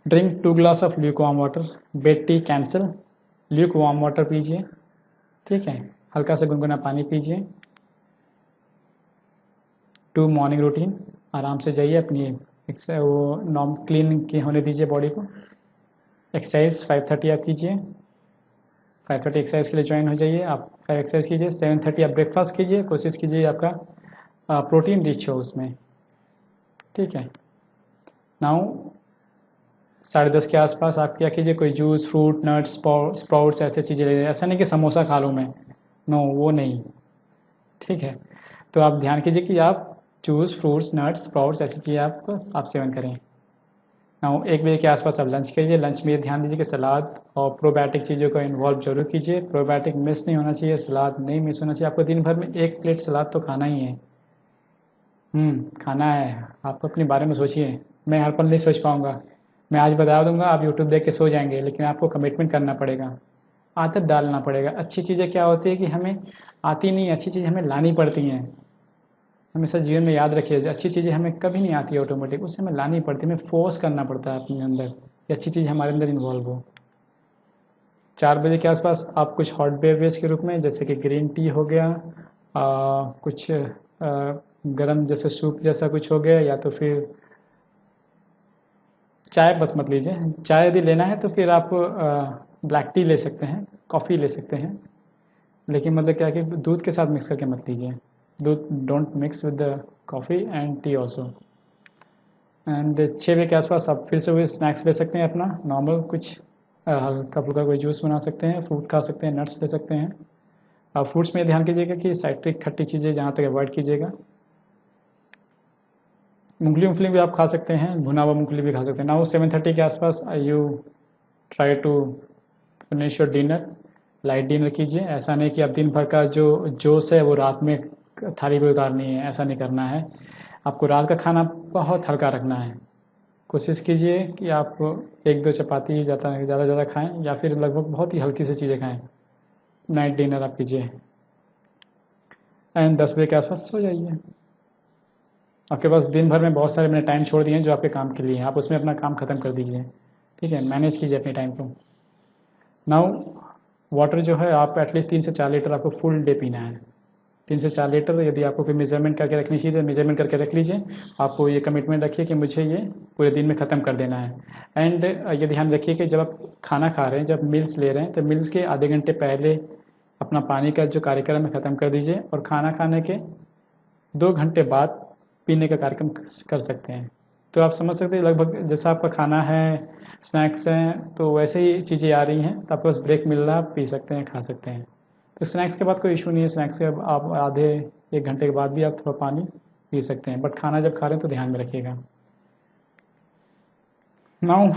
Speaker 1: Drink 2 glass of Luke warm water, bed tea cancel, Luke warm water पीजिए, ठीक है, हल्का सा गुनगुना पानी पीजिए। 2 मॉर्निंग रूटीन, आराम से जाइए अपनी वो नॉर्म क्लीन की होने दीजिए बॉडी को। एक्सरसाइज 5:30 आप कीजिए, 5:30 एक्सरसाइज के लिए ज्वाइन हो जाइए। आप 5 एक्सरसाइज कीजिए, 7:30 आप ब्रेकफास्ट कीजिए, कोशिश कीजिए आपका प्रोटीन रिच हो उसमें, ठीक है। नाउ 10:30 के आसपास आप क्या कीजिए, कोई जूस, फ्रूट, नट्स, स्प्राउट्स ऐसे चीज़ें ले, ऐसा नहीं कि समोसा खा लूँ मैं, नो वो नहीं, ठीक है। तो आप ध्यान कीजिए कि आप जूस, फ्रूट्स, नट्स, स्प्राउट्स ऐसी चीज़ें आप सेवन करें। नाउ 1 बजे के आसपास आप लंच कीजिए, लंच में ये ध्यान दीजिए कि सलाद और प्रोबायोटिक चीज़ों को इन्वॉल्व जरूर कीजिए। प्रोबायोटिक मिस नहीं होना चाहिए, सलाद नहीं मिस होना चाहिए। आपको दिन भर में 1 प्लेट सलाद तो खाना ही है, खाना है। आप अपने बारे में सोचिए, मैं हर पल नहीं सोच पाऊँगा। मैं आज बता दूंगा, आप यूट्यूब देख के सो जाएंगे, लेकिन आपको कमिटमेंट करना पड़ेगा, आदत डालना पड़ेगा। अच्छी चीज़ें क्या होती है कि हमें आती नहीं, अच्छी चीज़ें हमें लानी पड़ती हैं। हमेशा जीवन में याद रखिए, अच्छी चीज़ें हमें कभी नहीं आती ऑटोमेटिक, उससे हमें लानी पड़ती है, हमें फोर्स करना पड़ता है अपने अंदर कि अच्छी चीज़ हमारे अंदर इन्वॉल्व हो। 4 बजे के आसपास आप कुछ हॉट बेवरेज के रूप में, जैसे कि ग्रीन टी हो गया, कुछ गरम जैसे सूप जैसा कुछ हो गया, या तो फिर चाय बस मत लीजिए। चाय यदि लेना है तो फिर आप ब्लैक टी ले सकते हैं, कॉफ़ी ले सकते हैं, लेकिन मतलब क्या है कि दूध के साथ मिक्स करके मत लीजिए। दूध don't mix with the coffee and T also. And 6 बजे के आसपास आप फिर से वही स्नैक्स ले सकते हैं अपना नॉर्मल, कुछ हल्का फुल्का कोई जूस बना सकते हैं, फ्रूट खा सकते हैं, नट्स ले सकते हैं। आप फ्रूट्स में ध्यान कीजिएगा कि साइट्रिक खट्टी चीज़ें जहाँ तक अवॉइड कीजिएगा। मूँगफली भी आप खा सकते हैं, भुना हुआ मूँगफली भी खा सकते हैं। नाउ 7:30 के आसपास you try to finish your dinner, light dinner कीजिए। ऐसा नहीं कि आप दिन भर का जो जोश है वो रात में थाली पे उतारनी है, ऐसा नहीं करना है। आपको रात का खाना बहुत हल्का रखना है। कोशिश कीजिए कि आप 1-2 चपाती ज़्यादा खाएं, या फिर लगभग बहुत ही हल्की सी चीज़ें खाएं। नाइट डिनर आप कीजिए एंड 10 बजे के आसपास सो जाइए। आपके पास दिन भर में बहुत सारे मैंने टाइम छोड़ दिए हैं जो आपके काम के लिए हैं, आप उसमें अपना काम ख़त्म कर दीजिए, ठीक है, मैनेज कीजिए अपने टाइम को। नाउ वाटर जो है आप एटलीस्ट 3 से 4 लीटर आपको फुल डे पीना है। 3 से 4 लीटर यदि आपको कोई मेज़रमेंट करके रखनी चाहिए तो मेज़रमेंट करके रख लीजिए। आपको ये कमिटमेंट रखिए कि मुझे ये पूरे दिन में ख़त्म कर देना है। एंड ये ध्यान रखिए कि जब आप खाना खा रहे हैं, जब मील्स ले रहे हैं, तो मील्स के आधे घंटे पहले अपना पानी का जो कार्यक्रम है ख़त्म कर दीजिए और खाना खाने के 2 घंटे बाद पीने का कार्यक्रम कर सकते हैं। तो आप समझ सकते हैं लगभग जैसा आपका खाना है, स्नैक्स हैं, तो वैसे ही चीज़ें आ रही हैं, तो आपके पास ब्रेक मिल रहा है, आप पी सकते हैं, खा सकते हैं। तो स्नैक्स के बाद कोई इशू नहीं है, स्नैक्स के आप आधे 1 घंटे के बाद भी आप थोड़ा पानी पी सकते हैं, बट खाना जब खा रहे हैं तो ध्यान में रखिएगा। Now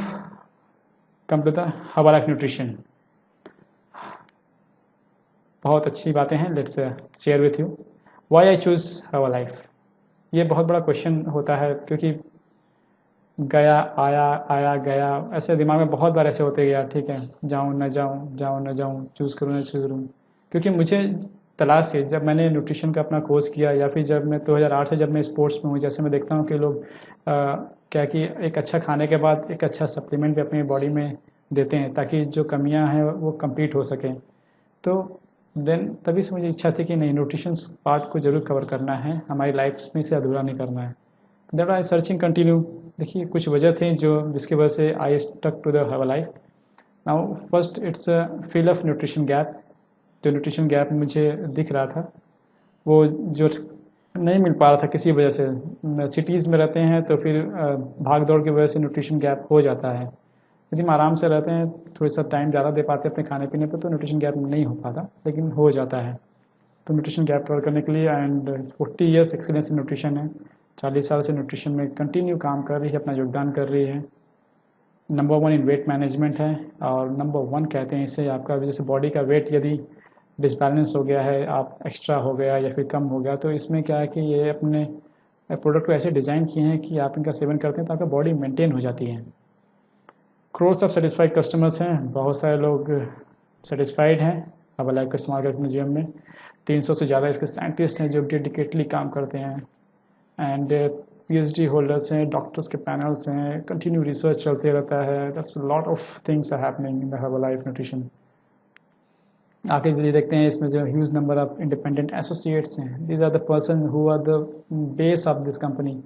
Speaker 1: come to the Herbalife nutrition. बहुत अच्छी बातें हैं, let's share with you why I choose Herbalife. ये बहुत बड़ा क्वेश्चन होता है क्योंकि गया आया आया गया, ऐसे दिमाग में बहुत बार ऐसे होते गया, ठीक है जाऊँ न जाऊँ, जाऊँ न जाऊँ, चूज़ करूँ न चूज़ करूँ। क्योंकि मुझे तलाश से जब मैंने न्यूट्रिशन का अपना कोर्स किया या फिर जब मैं 2008 से जब मैं स्पोर्ट्स में हूँ, जैसे मैं देखता हूँ कि लोग क्या कि एक अच्छा खाने के बाद एक अच्छा सप्लीमेंट भी अपनी बॉडी में देते हैं ताकि जो कमियाँ हैं वो कंप्लीट हो सकें। तो देन तभी से मुझे इच्छा थी कि नहीं, न्यूट्रिशंस पार्ट को ज़रूर कवर करना है, हमारी लाइफ में से अधूरा नहीं करना है। That I searching continue. देखिए कुछ वजह थी जो जिसकी वजह से I stuck to the Herbalife. Now first it's feel of nutrition gap. जो न्यूट्रिशन गैप मुझे दिख रहा था वो जो नहीं मिल पा रहा था किसी वजह से। सिटीज़ में रहते हैं तो फिर भाग दौड़ की वजह से न्यूट्रिशन गैप हो जाता है। यदि हम आराम से रहते हैं, थोड़ा सा टाइम ज़्यादा दे पाते हैं अपने खाने पीने पर, तो न्यूट्रिशन गैप नहीं हो पाता, लेकिन हो जाता है। तो न्यूट्रिशन गैप कवर करने के लिए and 40 years experience in nutrition है, 40 साल से न्यूट्रिशन में कंटिन्यू काम कर रही है, अपना योगदान कर रही है। नंबर 1 इन वेट मैनेजमेंट है और नंबर 1 कहते हैं इसे। आपका जैसे बॉडी का वेट यदि डिसबैलेंस हो गया है, आप एक्स्ट्रा हो गया या फिर कम हो गया, तो इसमें क्या है कि ये अपने प्रोडक्ट को ऐसे डिज़ाइन किए हैं कि आप इनका सेवन करते हैं तो आपका बॉडी मेंटेन हो जाती है। क्रोर्स ऑफ सेटिस्फाइड कस्टमर्स हैं, बहुत सारे लोग सेटिस्फाइड हैं हर्बलाइफ का इस्तेमाल करके अपने जीवन में। 300 से ज़्यादा इसके साइंटिस्ट हैं जो डेडिकेटली काम करते हैं एंड पीएचडी होल्डर्स हैं, डॉक्टर्स के पैनल्स हैं, कंटिन्यू रिसर्च चलते रहता है। That's lot of things are happening in the Herbalife nutrition. आगे भी देखते हैं इसमें जो huge number of independent associates हैं। These are the person who are the base of this company,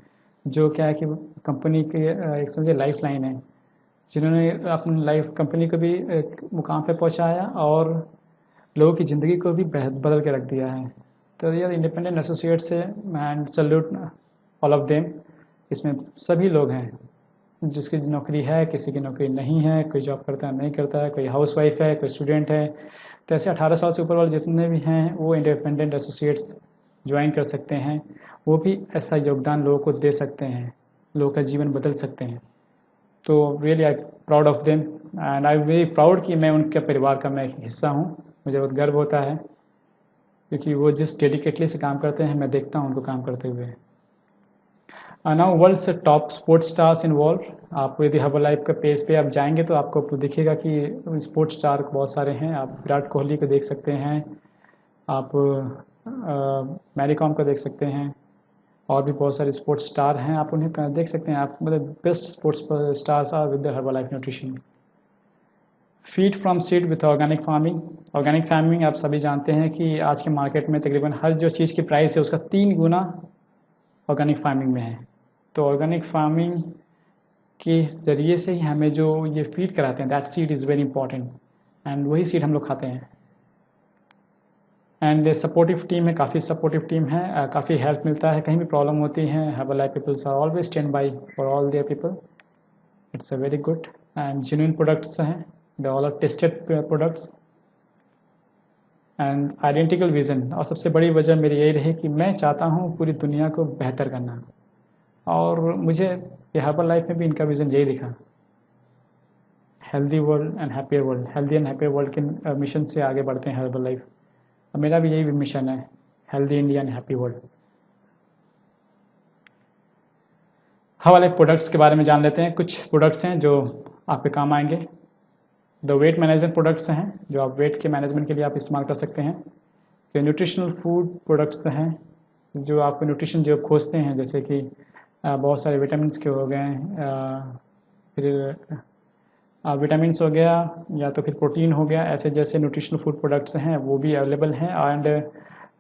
Speaker 1: जो क्या है कि कंपनी के एक समझे लाइफ लाइन है, जिन्होंने अपनी लाइफ कंपनी को भी एक मुकाम पे पहुंचाया और लोगों की ज़िंदगी को भी बदल के रख दिया है। तो ये इंडिपेंडेंट एसोसिएट्स है and salute all of them. इसमें सभी लोग हैं, जिसकी नौकरी है, किसी की नौकरी नहीं है, कोई जॉब करता है नहीं करता है, कोई हाउसवाइफ है, कोई स्टूडेंट है। तो ऐसे 18 साल से ऊपर वाले जितने भी हैं वो इंडिपेंडेंट एसोसिएट्स ज्वाइन कर सकते हैं। वो भी ऐसा योगदान लोगों को दे सकते हैं, लोगों का जीवन बदल सकते हैं। तो really I proud of them and I very proud कि मैं उनके परिवार का मैं एक हिस्सा हूँ। मुझे बहुत गर्व होता है क्योंकि वो जिस डेडिकेटली से काम करते हैं मैं देखता हूँ उनको काम करते हुए। Now world's top sports stars involve. आप यदि हर्बलाइफ का पेज पे आप जाएंगे तो आपको दिखेगा कि स्पोर्ट्स स्टार बहुत सारे हैं। आप विराट कोहली को देख सकते हैं, आप मैरी कॉम को देख सकते हैं, और भी बहुत सारे स्पोर्ट्स स्टार हैं, आप उन्हें देख सकते हैं। आप मतलब best sports stars are with the Herbalife nutrition. Feed from seed with organic farming. Organic farming आप सभी जानते हैं कि आज के मार्केट में तकरीबन हर जो चीज़ की प्राइस है उसका 3 गुना ऑर्गेनिक फार्मिंग में है। तो ऑर्गेनिक फार्मिंग के ज़रिए से ही हमें जो ये फीड कराते हैं, that seed is very important and वही सीड हम लोग खाते हैं। एंड सपोर्टिव टीम है, काफ़ी सपोर्टिव टीम है, काफ़ी हेल्प मिलता है, कहीं भी प्रॉब्लम होती है Herbalife peoples are always stand by for all their people. It's a very good and genuine products हैं, they all are tested products and identical vision. और सबसे बड़ी वजह मेरी यही रही कि मैं चाहता हूँ पूरी दुनिया को बेहतर करना, और मुझे ये हर्बलाइफ में भी इनका विज़न यही दिखा, healthy world and happier world. Healthy and happier world के मिशन से आगे बढ़ते हैं हर्बलाइफ। और मेरा भी यही मिशन है, healthy India and happy world. Herbalife products के बारे में जान लेते हैं। कुछ प्रोडक्ट्स हैं जो आपके काम आएंगे। द वेट मैनेजमेंट प्रोडक्ट्स हैं जो आप वेट के मैनेजमेंट के लिए आप इस्तेमाल कर सकते हैं। फिर न्यूट्रिशनल फूड प्रोडक्ट्स हैं जो आपको न्यूट्रिशन जो खोजते हैं, जैसे कि बहुत सारे विटामिन के हो गए, फिर विटामिन्स हो गया या तो फिर प्रोटीन हो गया, ऐसे जैसे न्यूट्रिशनल फूड प्रोडक्ट्स हैं वो भी अवेलेबल हैं and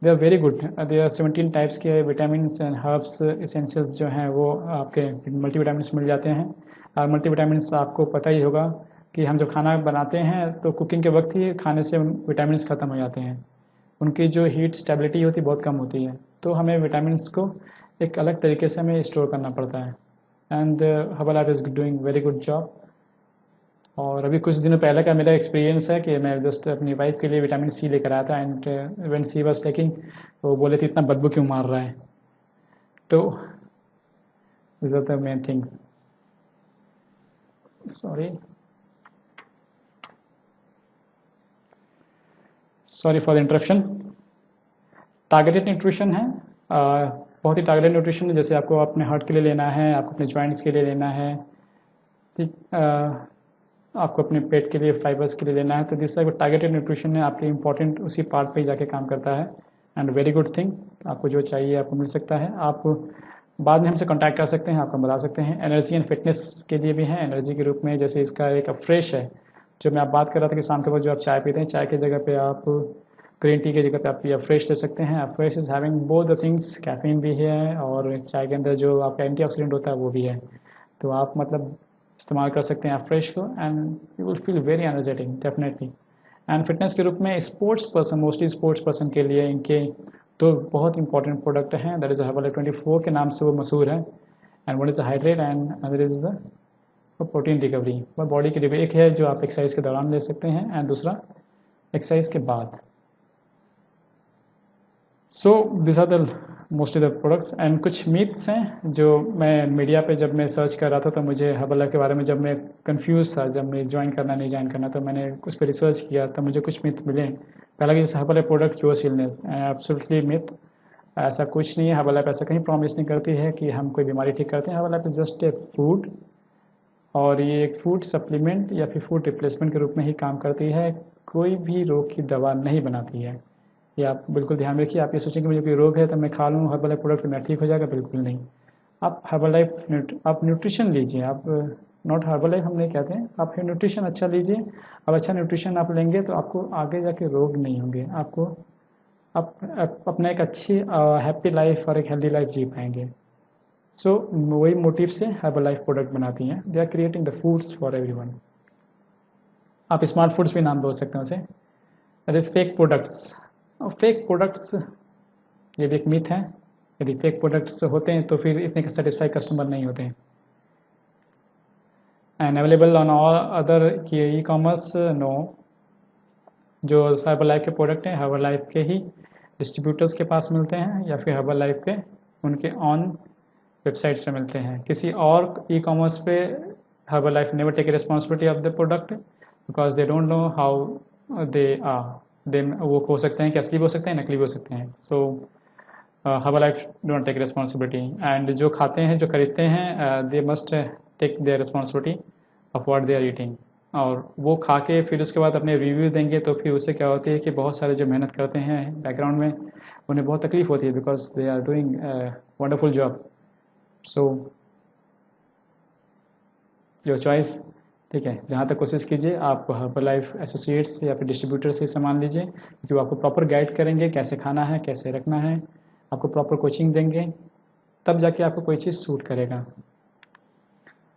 Speaker 1: they are very good. They are 17 types के विटामिन्स एंड हर्ब्स एसेंशियल्स जो हैं वो आपके मल्टीविटामिन्स मिल जाते हैं। और मल्टीविटामिन्स आपको पता ही होगा कि हम जब खाना बनाते हैं तो कुकिंग के वक्त ही खाने से विटामिन्स ख़त्म हो जाते हैं, उनकी जो हीट स्टेबिलिटी होती है बहुत कम होती है, तो हमें विटामिन्स को एक अलग तरीके से हमें स्टोर करना पड़ता है and herbal is doing very good job. और अभी कुछ दिनों पहले का मेरा एक्सपीरियंस है कि मैं जस्ट अपनी वाइफ के लिए विटामिन सी लेकर आया था and when she was taking वो बोले थे इतना बदबू क्यों मार रहा है। तो this are the main things. Sorry for the interruption. Targeted nutrition है, बहुत ही टारगेटेड न्यूट्रिशन है, जैसे आपको अपने हार्ट के लिए लेना है, आपको अपने जॉइंट्स के लिए लेना है, ठीक, आपको अपने पेट के लिए फाइबर्स के लिए लेना है, तो दिस टारगेटेड न्यूट्रिशन है, आपके इंपॉर्टेंट उसी पार्ट पे जाके काम करता है एंड वेरी गुड थिंग। आपको जो चाहिए आपको मिल सकता है, आप बाद में हमसे कांटेक्ट कर सकते हैं, आपको बता सकते हैं। एनर्जी एंड फिटनेस के लिए भी है, एनर्जी के रूप में जैसे इसका एक फ्रेश है, जो मैं आप बात कर रहा था कि शाम के बाद जो आप चाय पीते हैं, चाय की जगह पे आप ग्रीन टी की जगह पे आप या फ्रेश ले सकते हैं। Fresh is having both the things, caffeine भी है और चाय के अंदर जो आपका एंटीऑक्सीडेंट होता है वो भी है, तो आप मतलब इस्तेमाल कर सकते हैं आप फ्रेश को and you will feel very energetic definitely. And fitness के रूप में sports person, mostly sports person के लिए इनके तो बहुत इंपॉर्टेंट प्रोडक्ट हैं, दैट इज़ हर्बल 24 के नाम से वो मशहूर है। And one is hydrate and other is the protein recovery, और बॉडी की रिकवरी। एक है जो आप एक्सरसाइज के दौरान ले सकते हैं एंड दूसरा एक्सरसाइज के बाद। So this are the mostly the products and कुछ मीथ्स हैं जो मैं मीडिया पे जब मैं सर्च कर रहा था तो मुझे हर्बल लाइफ के बारे में जब मैं कंफ्यूज था, जब मैं ज्वाइन करना नहीं ज्वाइन करना, तो मैंने उस पर रिसर्च किया तो मुझे कुछ मिथ मिले। पहला कि जैसे Herbalife product cures illness, absolutely myth, ऐसा कुछ नहीं है। हर्बल लाइफ ऐसा कहीं प्रॉमिस नहीं करती है कि हम कोई बीमारी ठीक करते हैं। Herbal life is just a food, और ये एक फूड सप्लीमेंट या फिर फूड रिप्लेसमेंट के रूप में ही काम करती है, कोई भी रोग की दवा नहीं बनाती है। ये आप बिल्कुल ध्यान रखिए। आप ये सोचें कि मुझे कोई रोग है तो मैं खा लूँ हर्बल लाइफ प्रोडक्ट तो मैं ठीक हो जाएगा, बिल्कुल नहीं। आप हर्बल लाइफ आप न्यूट्रिशन लीजिए, आप नॉट हर्बल लाइफ हम नहीं कहते हैं, आप न्यूट्रिशन अच्छा लीजिए। अब अच्छा न्यूट्रिशन आप लेंगे तो आपको आगे जाके रोग नहीं होंगे, आपको अपना एक अच्छी हैप्पी लाइफ और एक हेल्दी लाइफ जी पाएंगे। सो वही मोटिव से हर्बल लाइफ प्रोडक्ट बनाती हैं। They are creating the foods for everyone. आप स्मार्ट फूड्स भी नाम बोल सकते हैं उसे। अरे फेक प्रोडक्ट्स, फेक प्रोडक्ट्स ये भी एक मिथ है। यदि फेक प्रोडक्ट्स होते हैं तो फिर इतने सेटिस्फाई कस्टमर नहीं होते हैं। And available on all other e commerce no. जो हर्बल लाइफ के प्रोडक्ट हैं हर्बल लाइफ के ही डिस्ट्रीब्यूटर्स के पास मिलते हैं या फिर हर्बल लाइफ के उनके ऑन वेबसाइट्स पे मिलते हैं। किसी और ई कॉमर्स पे Herbalife never take responsibility of the product because they don't know how they they वो हो सकते हैं कि असली भी हो सकते हैं, नकली भी हो सकते हैं। So Herbalife don't take responsibility and जो खाते हैं जो खरीदते हैं they must take their responsibility of what they are eating. और वो खा के फिर उसके बाद अपने रिव्यू देंगे तो फिर उससे क्या होती है कि बहुत सारे जो मेहनत करते हैं बैकग्राउंड में उन्हें बहुत तकलीफ होती है because they are doing wonderful job. So your choice, ठीक है। जहाँ तक कोशिश कीजिए आप हर्बल लाइफ एसोसिएट्स या फिर डिस्ट्रीब्यूटर से सामान लीजिए, क्योंकि वो आपको प्रॉपर गाइड करेंगे कैसे खाना है कैसे रखना है, आपको प्रॉपर कोचिंग देंगे, तब जाके आपको कोई चीज़ सूट करेगा।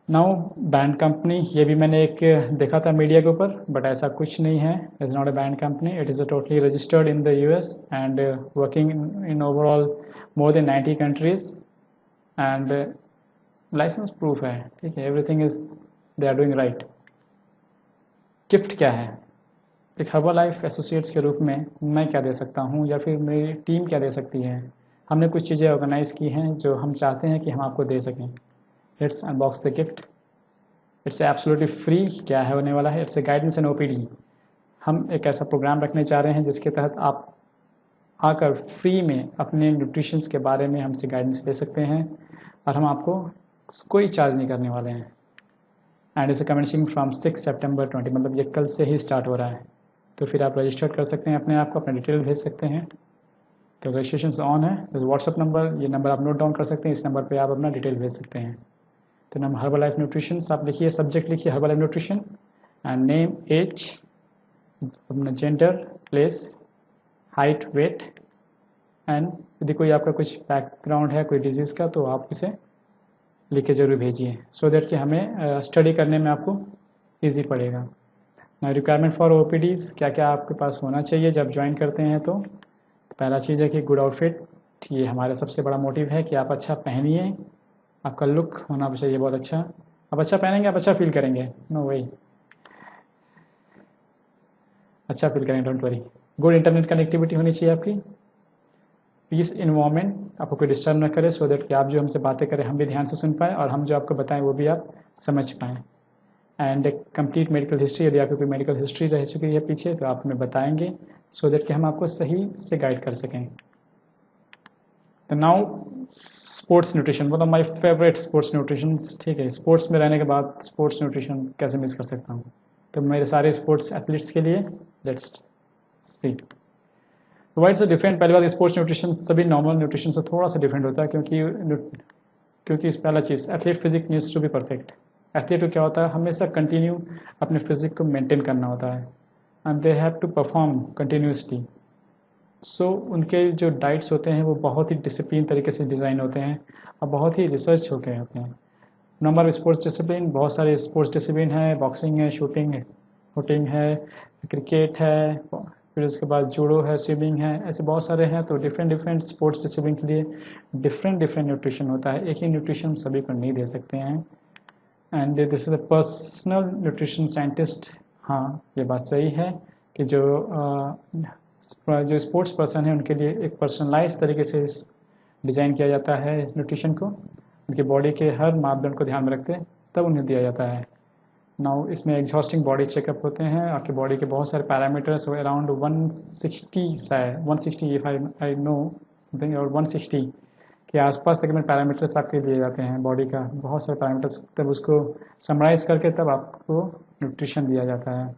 Speaker 1: नाउ बैंड कंपनी, ये भी मैंने एक देखा था मीडिया के ऊपर, बट ऐसा कुछ नहीं है। Is not a band company, it is a totally registered in the US and working in overall more than 90 countries and license proof है, ठीक है। Everything is they are doing right. Gift क्या है? एक हर्बल लाइफ एसोसिएट्स के रूप में मैं क्या दे सकता हूँ या फिर मेरी टीम क्या दे सकती है? हमने कुछ चीज़ें ऑर्गेनाइज़ की हैं जो हम चाहते हैं कि हम आपको दे सकें। Let's unbox the gift. It's absolutely free. क्या है होने वाला है? It's a guidance and OPD. हम एक ऐसा प्रोग्राम रखने जा रहे हैं जिसके तहत आप आकर फ्री में अपने न्यूट्रिशंस के बारे में हमसे गाइडेंस ले सकते हैं और हम आपको कोई चार्ज नहीं करने वाले हैं। एंड इसे कमेंसिंग फ्रॉम 6 सितंबर 20, मतलब ये कल से ही स्टार्ट हो रहा है। तो फिर आप रजिस्टर कर सकते हैं अपने आप को, अपना डिटेल भेज सकते हैं। तो रजिस्ट्रेशन ऑन है। तो व्हाट्सअप नंबर, ये नंबर आप नोट डाउन कर सकते हैं, इस नंबर पे आप अपना डिटेल भेज सकते हैं। तो नाम हर्बल लाइफ न्यूट्रिशन आप लिखिए, सब्जेक्ट लिखिए Herbalife nutrition and name, age, अपना gender, place, height, weight, and यदि कोई आपका कुछ बैकग्राउंड है कोई डिजीज़ का तो आप इसे लिख के ज़रूर भेजिए सो दैट कि हमें स्टडी करने में आपको ईजी पड़ेगा। रिक्वायरमेंट फॉर ओपीडीज़, क्या क्या आपके पास होना चाहिए जब ज्वाइन करते हैं। तो पहला चीज़ है कि गुड आउटफिट, ये हमारा सबसे बड़ा मोटिव है कि आप अच्छा पहनिए, आपका लुक होना चाहिए बहुत अच्छा। आप अच्छा पहनेंगे आप अच्छा फील करेंगे, नो वे, अच्छा फील करेंगे, don't worry. Good internet connectivity होनी चाहिए आपकी। पीस इन्वायरमेंट, आपको कोई डिस्टर्ब ना करे सो दैट कि आप जो हमसे बातें करें हम भी ध्यान से सुन पाएँ और हम जो आपको बताएं वो भी आप समझ पाएँ। एंड एक कंप्लीट मेडिकल हिस्ट्री, यदि आपकी कोई मेडिकल हिस्ट्री रह चुकी है पीछे तो आप हमें बताएंगे सो दैट कि हम आपको सही से गाइड कर सकें। तो now sports nutrition, one of my favourite sports nutrition. ठीक है, स्पोर्ट्स में रहने के बाद स्पोर्ट्स न्यूट्रिशन कैसे मिस कर सकता हूँ। तो मेरे सारे स्पोर्ट्स एथलीट्स के लिए लेट्स सी वाइट से डिफरेंट। पहली बात, स्पोर्ट्स न्यूट्रिशन सभी नॉर्मल न्यूट्रिशन से थोड़ा सा डिफरेंट होता है क्योंकि इस पहला चीज़ athlete physique needs to be perfect. Athlete को क्या होता है, हमेशा कंटिन्यू अपने फिजिक को मेंटेन करना होता है and they have to perform continuously. So उनके जो डाइट्स होते हैं वो बहुत ही डिसिप्लिन तरीके से डिज़ाइन होते हैं और बहुत ही रिसर्च होके होते हैं। नंबर ऑफ स्पोर्ट्स डिसिप्लिन, बहुत सारे स्पोर्ट्स डिसिप्लिन है, बॉक्सिंग है, शूटिंग है, क्रिकेट है, फिर उसके बाद जूडो है, स्विमिंग है, ऐसे बहुत सारे हैं। तो डिफरेंट स्पोर्ट्स डिसिप्लिन के लिए डिफरेंट न्यूट्रिशन होता है, एक ही न्यूट्रिशन हम सभी को नहीं दे सकते हैं। And this is a personal nutrition scientist. हाँ, ये बात सही है कि जो स्पोर्ट्स पर्सन है उनके लिए एक पर्सनलाइज तरीके से डिज़ाइन किया जाता है न्यूट्रिशन को, उनकी बॉडी के हर मापदंड को ध्यान में रखते तब उन्हें दिया जाता है। नाउ इसमें एग्जॉस्टिंग बॉडी चेकअप होते हैं, आपकी बॉडी के बहुत सारे parameters, around 160 if I know something, और 160 के आसपास तकरीबन पैरामीटर्स आपके लिए जाते हैं बॉडी का, बहुत सारे पैरामीटर्स, तब उसको समराइज़ करके तब आपको न्यूट्रिशन दिया जाता है।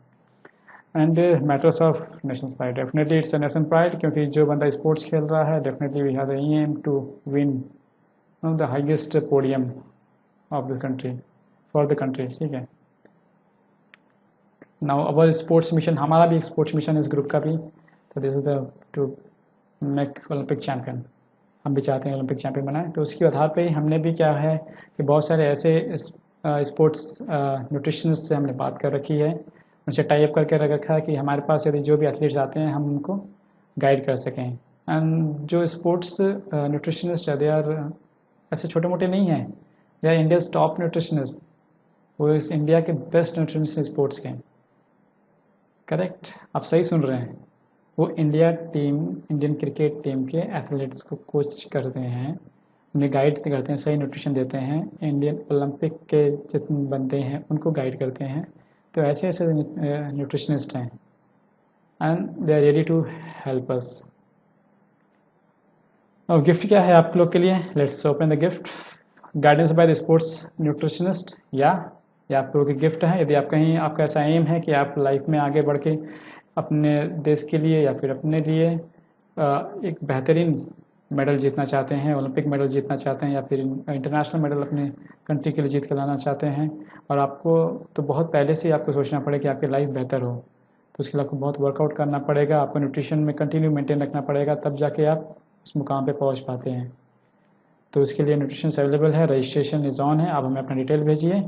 Speaker 1: And matters of national pride, definitely it's a national pride, क्योंकि जो बंदा स्पोर्ट्स खेल रहा है definitely we have the aim to win the highest podium of the country, for the country. ठीक है, नाउ अवर स्पोर्ट्स मिशन, हमारा भी एक स्पोर्ट्स मिशन इस ग्रुप का भी, तो this is the two make Olympic champion. हम भी चाहते हैं ओलंपिक चैम्पियन बनाएं, तो उसके आधार पे ही हमने भी क्या है कि बहुत सारे ऐसे स्पोर्ट्स न्यूट्रिशनिस्ट से हमने बात कर रखी है, उनसे टाई अप करके रख रखा है कि हमारे पास यदि जो भी एथलीट्स आते हैं हम उनको गाइड कर सकें। एंड जो स्पोर्ट्स न्यूट्रिशनिस्ट है दे आर ऐसे छोटे मोटे नहीं हैं, they are India's top nutritionist. वो इस इंडिया के बेस्ट न्यूट्रिशनिस्ट स्पोर्ट्स के, करेक्ट, आप सही सुन रहे हैं। वो इंडियन क्रिकेट टीम के एथलीट्स को कोच करते हैं, उन्हें गाइड करते हैं, सही न्यूट्रिशन देते हैं, इंडियन ओलंपिक के जितने बंदे हैं उनको गाइड करते हैं। तो ऐसे ऐसे न्यूट्रिशनिस्ट हैं and they are ready to help us. और गिफ्ट क्या है आप लोग के लिए, let's open the gift. Guidance by the sports nutritionist, या आप लोगों की गिफ्ट है। यदि आप कहीं आपका ऐसा एम है कि आप लाइफ में आगे बढ़ के अपने देश के लिए या फिर अपने लिए एक बेहतरीन मेडल जीतना चाहते हैं, ओलंपिक मेडल जीतना चाहते हैं या फिर इंटरनेशनल मेडल अपने कंट्री के लिए जीत के लाना चाहते हैं, और आपको तो बहुत पहले से ही आपको सोचना पड़ेगा कि आपकी लाइफ बेहतर हो, तो उसके लिए आपको बहुत वर्कआउट करना पड़ेगा, आपको न्यूट्रिशन में कंटिन्यू मेंटेन रखना पड़ेगा, तब जाके आप उस मुकाम पे पहुंच पाते हैं। तो इसके लिए न्यूट्रिशन अवेलेबल है, रजिस्ट्रेशन इज़ ऑन है, आप हमें अपना डिटेल भेजिए,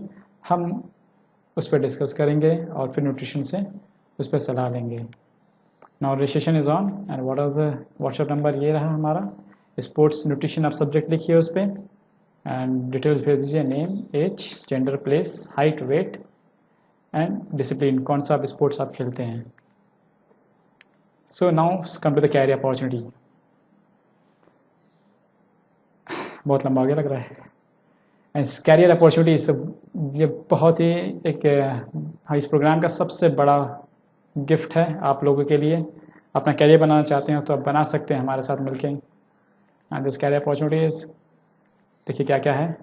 Speaker 1: हम उस पर डिस्कस करेंगे और फिर न्यूट्रिशन से उस पर सलाह लेंगे। Now registration is on and what are the WhatsApp number ये रहा हमारा, स्पोर्ट्स न्यूट्रिशन आप सब्जेक्ट लिखिए उस पर एंड डिटेल्स भेज दीजिए, name, age, gender, place, height, weight and discipline, कौन सा आप स्पोर्ट्स आप खेलते हैं। So now come to the career opportunity. बहुत लंबा हो गया लग रहा है। कैरियर अपॉर्चुनिटी ये बहुत ही एक इस प्रोग्राम का सबसे बड़ा गिफ्ट है आप लोगों के लिए। अपना कैरियर बनाना चाहते हैं तो आप बना सकते हैं हमारे साथ मिलके। एंड दिस कैरियर अपॉर्चुनिटीज़ देखिए क्या क्या है,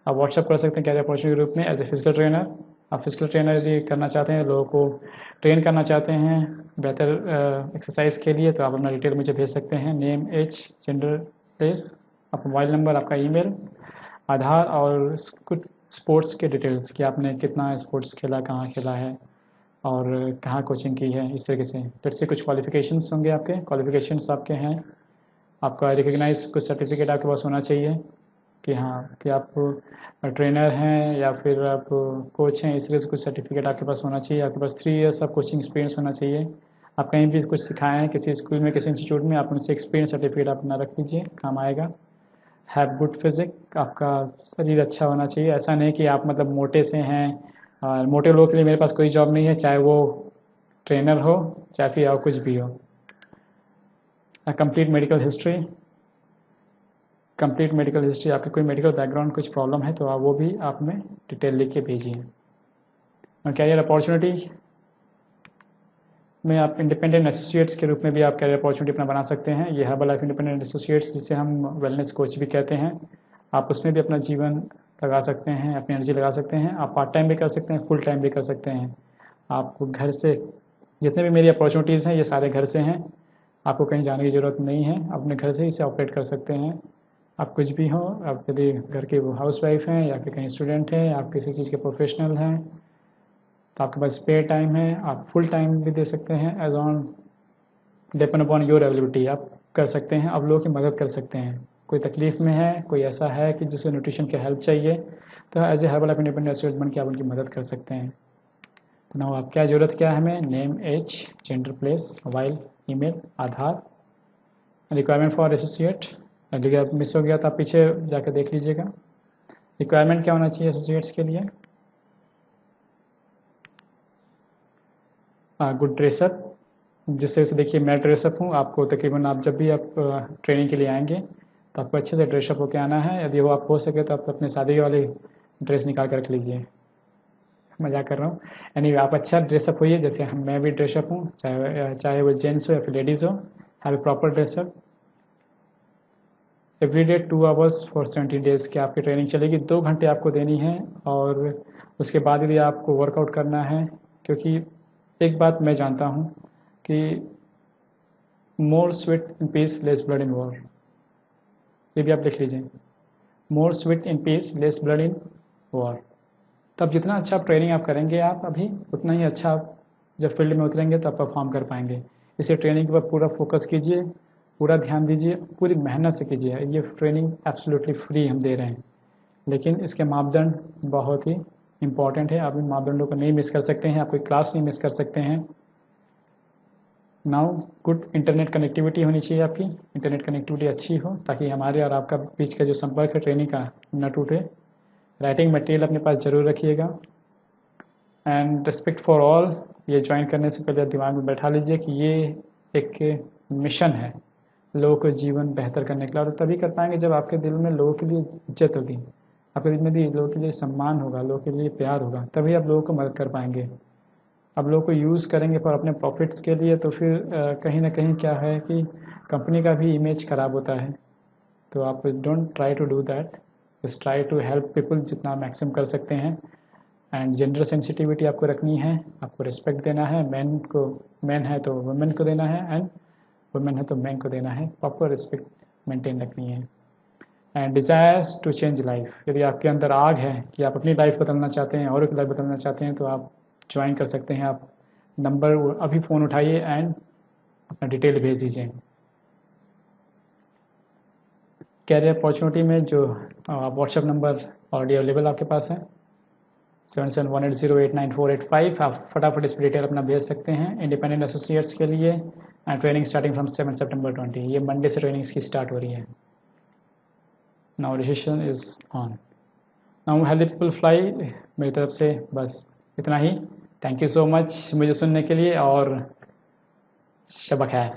Speaker 1: आप व्हाट्सअप कर सकते हैं कैरियर अपॉर्चुनिटी ग्रुप में एज ए फिजिकल ट्रेनर। आप फिजिकल ट्रेनर यदि करना चाहते हैं, लोगों को ट्रेन करना चाहते हैं बेहतर एक्सरसाइज के लिए, तो आप अपना डिटेल मुझे भेज सकते हैं, नेम, एज, जेंडर, प्लेस, आपका मोबाइल नंबर, आपका ईमेल, आधार और कुछ स्पोर्ट्स के डिटेल्स कि आपने कितना स्पोर्ट्स खेला, कहाँ खेला है, और कहाँ कोचिंग की है, इस तरीके से फिर से कुछ क्वालिफ़िकेशंस होंगे आपके, क्वालिफ़िकेशंस आपके हैं, आपका रिकॉग्नाइज कुछ सर्टिफिकेट आपके पास होना चाहिए कि हाँ कि आप ट्रेनर हैं या फिर आप कोच हैं, इस तरह से कुछ सर्टिफिकेट आपके पास होना चाहिए। आपके पास 3 इयर्स ऑफ कोचिंग एक्सपीरियंस होना चाहिए। आप कहीं भी कुछ सिखाए हैं किसी स्कूल में, किसी इंस्टीट्यूट में, आप उनसे एक्सपीरियंस सर्टिफिकेट अपना रख लीजिए, काम आएगा। हैव गुड फिजिक, आपका शरीर अच्छा होना चाहिए। ऐसा नहीं कि आप मतलब मोटे से हैं, और मोटे लोगों के लिए मेरे पास कोई जॉब नहीं है, चाहे वो ट्रेनर हो चाहे फिर और कुछ भी हो। Complete medical history, complete medical history, आपके कोई मेडिकल बैकग्राउंड कुछ प्रॉब्लम है तो आप वो भी आप में डिटेल लिख के भेजिए। और कैरियर अपॉर्चुनिटी में आप इंडिपेंडेंट एसोसिएट्स के रूप में भी आप कैरियर अपॉर्चुनिटी अपना बना सकते हैं। ये हर्बल लाइफ इंडिपेंडेंट एसोसिएट्स, जिसे हम वेलनेस कोच भी कहते हैं, आप उसमें भी अपना जीवन लगा सकते हैं, अपनी एनर्जी लगा सकते हैं। आप पार्ट टाइम भी कर सकते हैं, फुल टाइम भी कर सकते हैं। आप घर से, जितने भी मेरी अपॉर्चुनिटीज़ हैं ये सारे घर से हैं, आपको कहीं जाने की ज़रूरत नहीं है, अपने घर से ही इसे ऑपरेट कर सकते हैं। आप कुछ भी हो, आप यदि घर के हाउस वाइफ हैं या फिर कहीं स्टूडेंट हैं, आप किसी चीज़ के प्रोफेशनल हैं, तो आपके पास स्पेयर टाइम है, आप फुल टाइम भी दे सकते हैं। As on depend upon your ability आप कर सकते हैं, आप लोगों की मदद कर सकते हैं। कोई तकलीफ़ में है, कोई ऐसा है कि जिसे न्यूट्रिशन की हेल्प चाहिए, तो as a Herbalife independent associate बन के आप उनकी मदद कर सकते हैं। तो ना आप क्या ज़रूरत क्या है हमें, name, age, gender, place, mobile, email, Aadhaar, requirement for associate. यदि आप मिस हो गया तो आप पीछे जाकर देख लीजिएगा। रिक्वायरमेंट क्या होना चाहिए एसोसिएट्स के लिए, गुड ड्रेसअप, जिस तरह से देखिए मैं ड्रेसअप हूँ, आपको तकरीबन आप जब भी आप ट्रेनिंग के लिए आएंगे तो आपको अच्छे से ड्रेसअप होकर आना है। यदि वो आप हो सके तो आप अपने शादी वाली ड्रेस निकाल कर रख लीजिए, मजाक कर रहा हूँ। यानी आप अच्छा ड्रेसअप होइए, जैसे मैं भी ड्रेसअप हूँ, चाहे वो जेंट्स हो या फिर लेडीज़ हो। Have a proper dress up. Every day 2 hours for 70 days की आपकी ट्रेनिंग चलेगी, 2 घंटे आपको देनी है। और उसके बाद यदि आपको वर्कआउट करना है, क्योंकि एक बात मैं जानता हूँ कि more sweat in peace less blood in war, ये भी आप लिख लीजिए, more sweat in peace less blood in war. तब जितना अच्छा ट्रेनिंग आप करेंगे आप अभी, उतना ही अच्छा आप जब फील्ड में उतरेंगे तो आप परफॉर्म कर पाएंगे। इसे ट्रेनिंग के ऊपर पूरा फोकस कीजिए, पूरा ध्यान दीजिए, पूरी मेहनत से कीजिए। ये ट्रेनिंग एब्सोल्युटली फ्री हम दे रहे हैं, लेकिन इसके मापदंड बहुत ही इम्पॉर्टेंट है। आप इन मापदंडों को नहीं मिस कर सकते हैं, आप कोई क्लास नहीं मिस कर सकते हैं। नाउ गुड इंटरनेट कनेक्टिविटी होनी चाहिए, आपकी इंटरनेट कनेक्टिविटी अच्छी हो ताकि हमारे और आपका बीच का जो संपर्क है ट्रेनिंग का न टूटे। राइटिंग मटेरियल अपने पास ज़रूर रखिएगा। एंड रिस्पेक्ट फॉर ऑल, ये ज्वाइन करने से पहले दिमाग में बैठा लीजिए कि ये एक मिशन है लोगों को जीवन बेहतर करने के लिए, और तभी कर पाएंगे जब आपके दिल में लोगों के लिए इज्जत होगी, आपके दिल में भी लोगों के लिए सम्मान होगा, लोगों के लिए प्यार होगा, तभी आप लोगों को मदद कर पाएंगे। अब लोगों को यूज़ करेंगे पर अपने प्रॉफिट्स के लिए, तो फिर कहीं ना कहीं क्या है कि कंपनी का भी इमेज ख़राब होता है। तो आप don't try to do that, just try to help people जितना मैक्सिमम कर सकते हैं। एंड जेंडर सेंसिटिविटी आपको रखनी है, आपको रिस्पेक्ट देना है। मैन को मैन है तो वुमेन को देना है, एंड वुमेन है तो मैन को देना है। प्रॉपर रिस्पेक्ट मेंटेन रखनी है। And desires to change life, यदि आपके अंदर आग है कि आप अपनी लाइफ बदलना चाहते हैं, और एक लाइफ बदलना चाहते हैं, तो आप ज्वाइन कर सकते हैं। आप नंबर अभी फ़ोन उठाइए एंड अपना डिटेल भेज दीजिए। कैरियर अपॉर्चुनिटी में जो व्हाट्सएप नंबर ऑलरेडी अवेलेबल आपके पास है, 7718089485, आप फटाफट इस पर डिटेल अपना भेज सकते हैं। इंडिपेंडेंट एसोसिएट्स के लिए ट्रेनिंग स्टार्टिंग फ्रॉम 7 सितंबर 20, ये मंडे से ट्रेनिंग की स्टार्ट हो रही है। Now registration is on. Now healthy people fly, मेरी तरफ से बस इतना ही। थैंक यू सो मच मुझे सुनने के लिए, और शब खैर।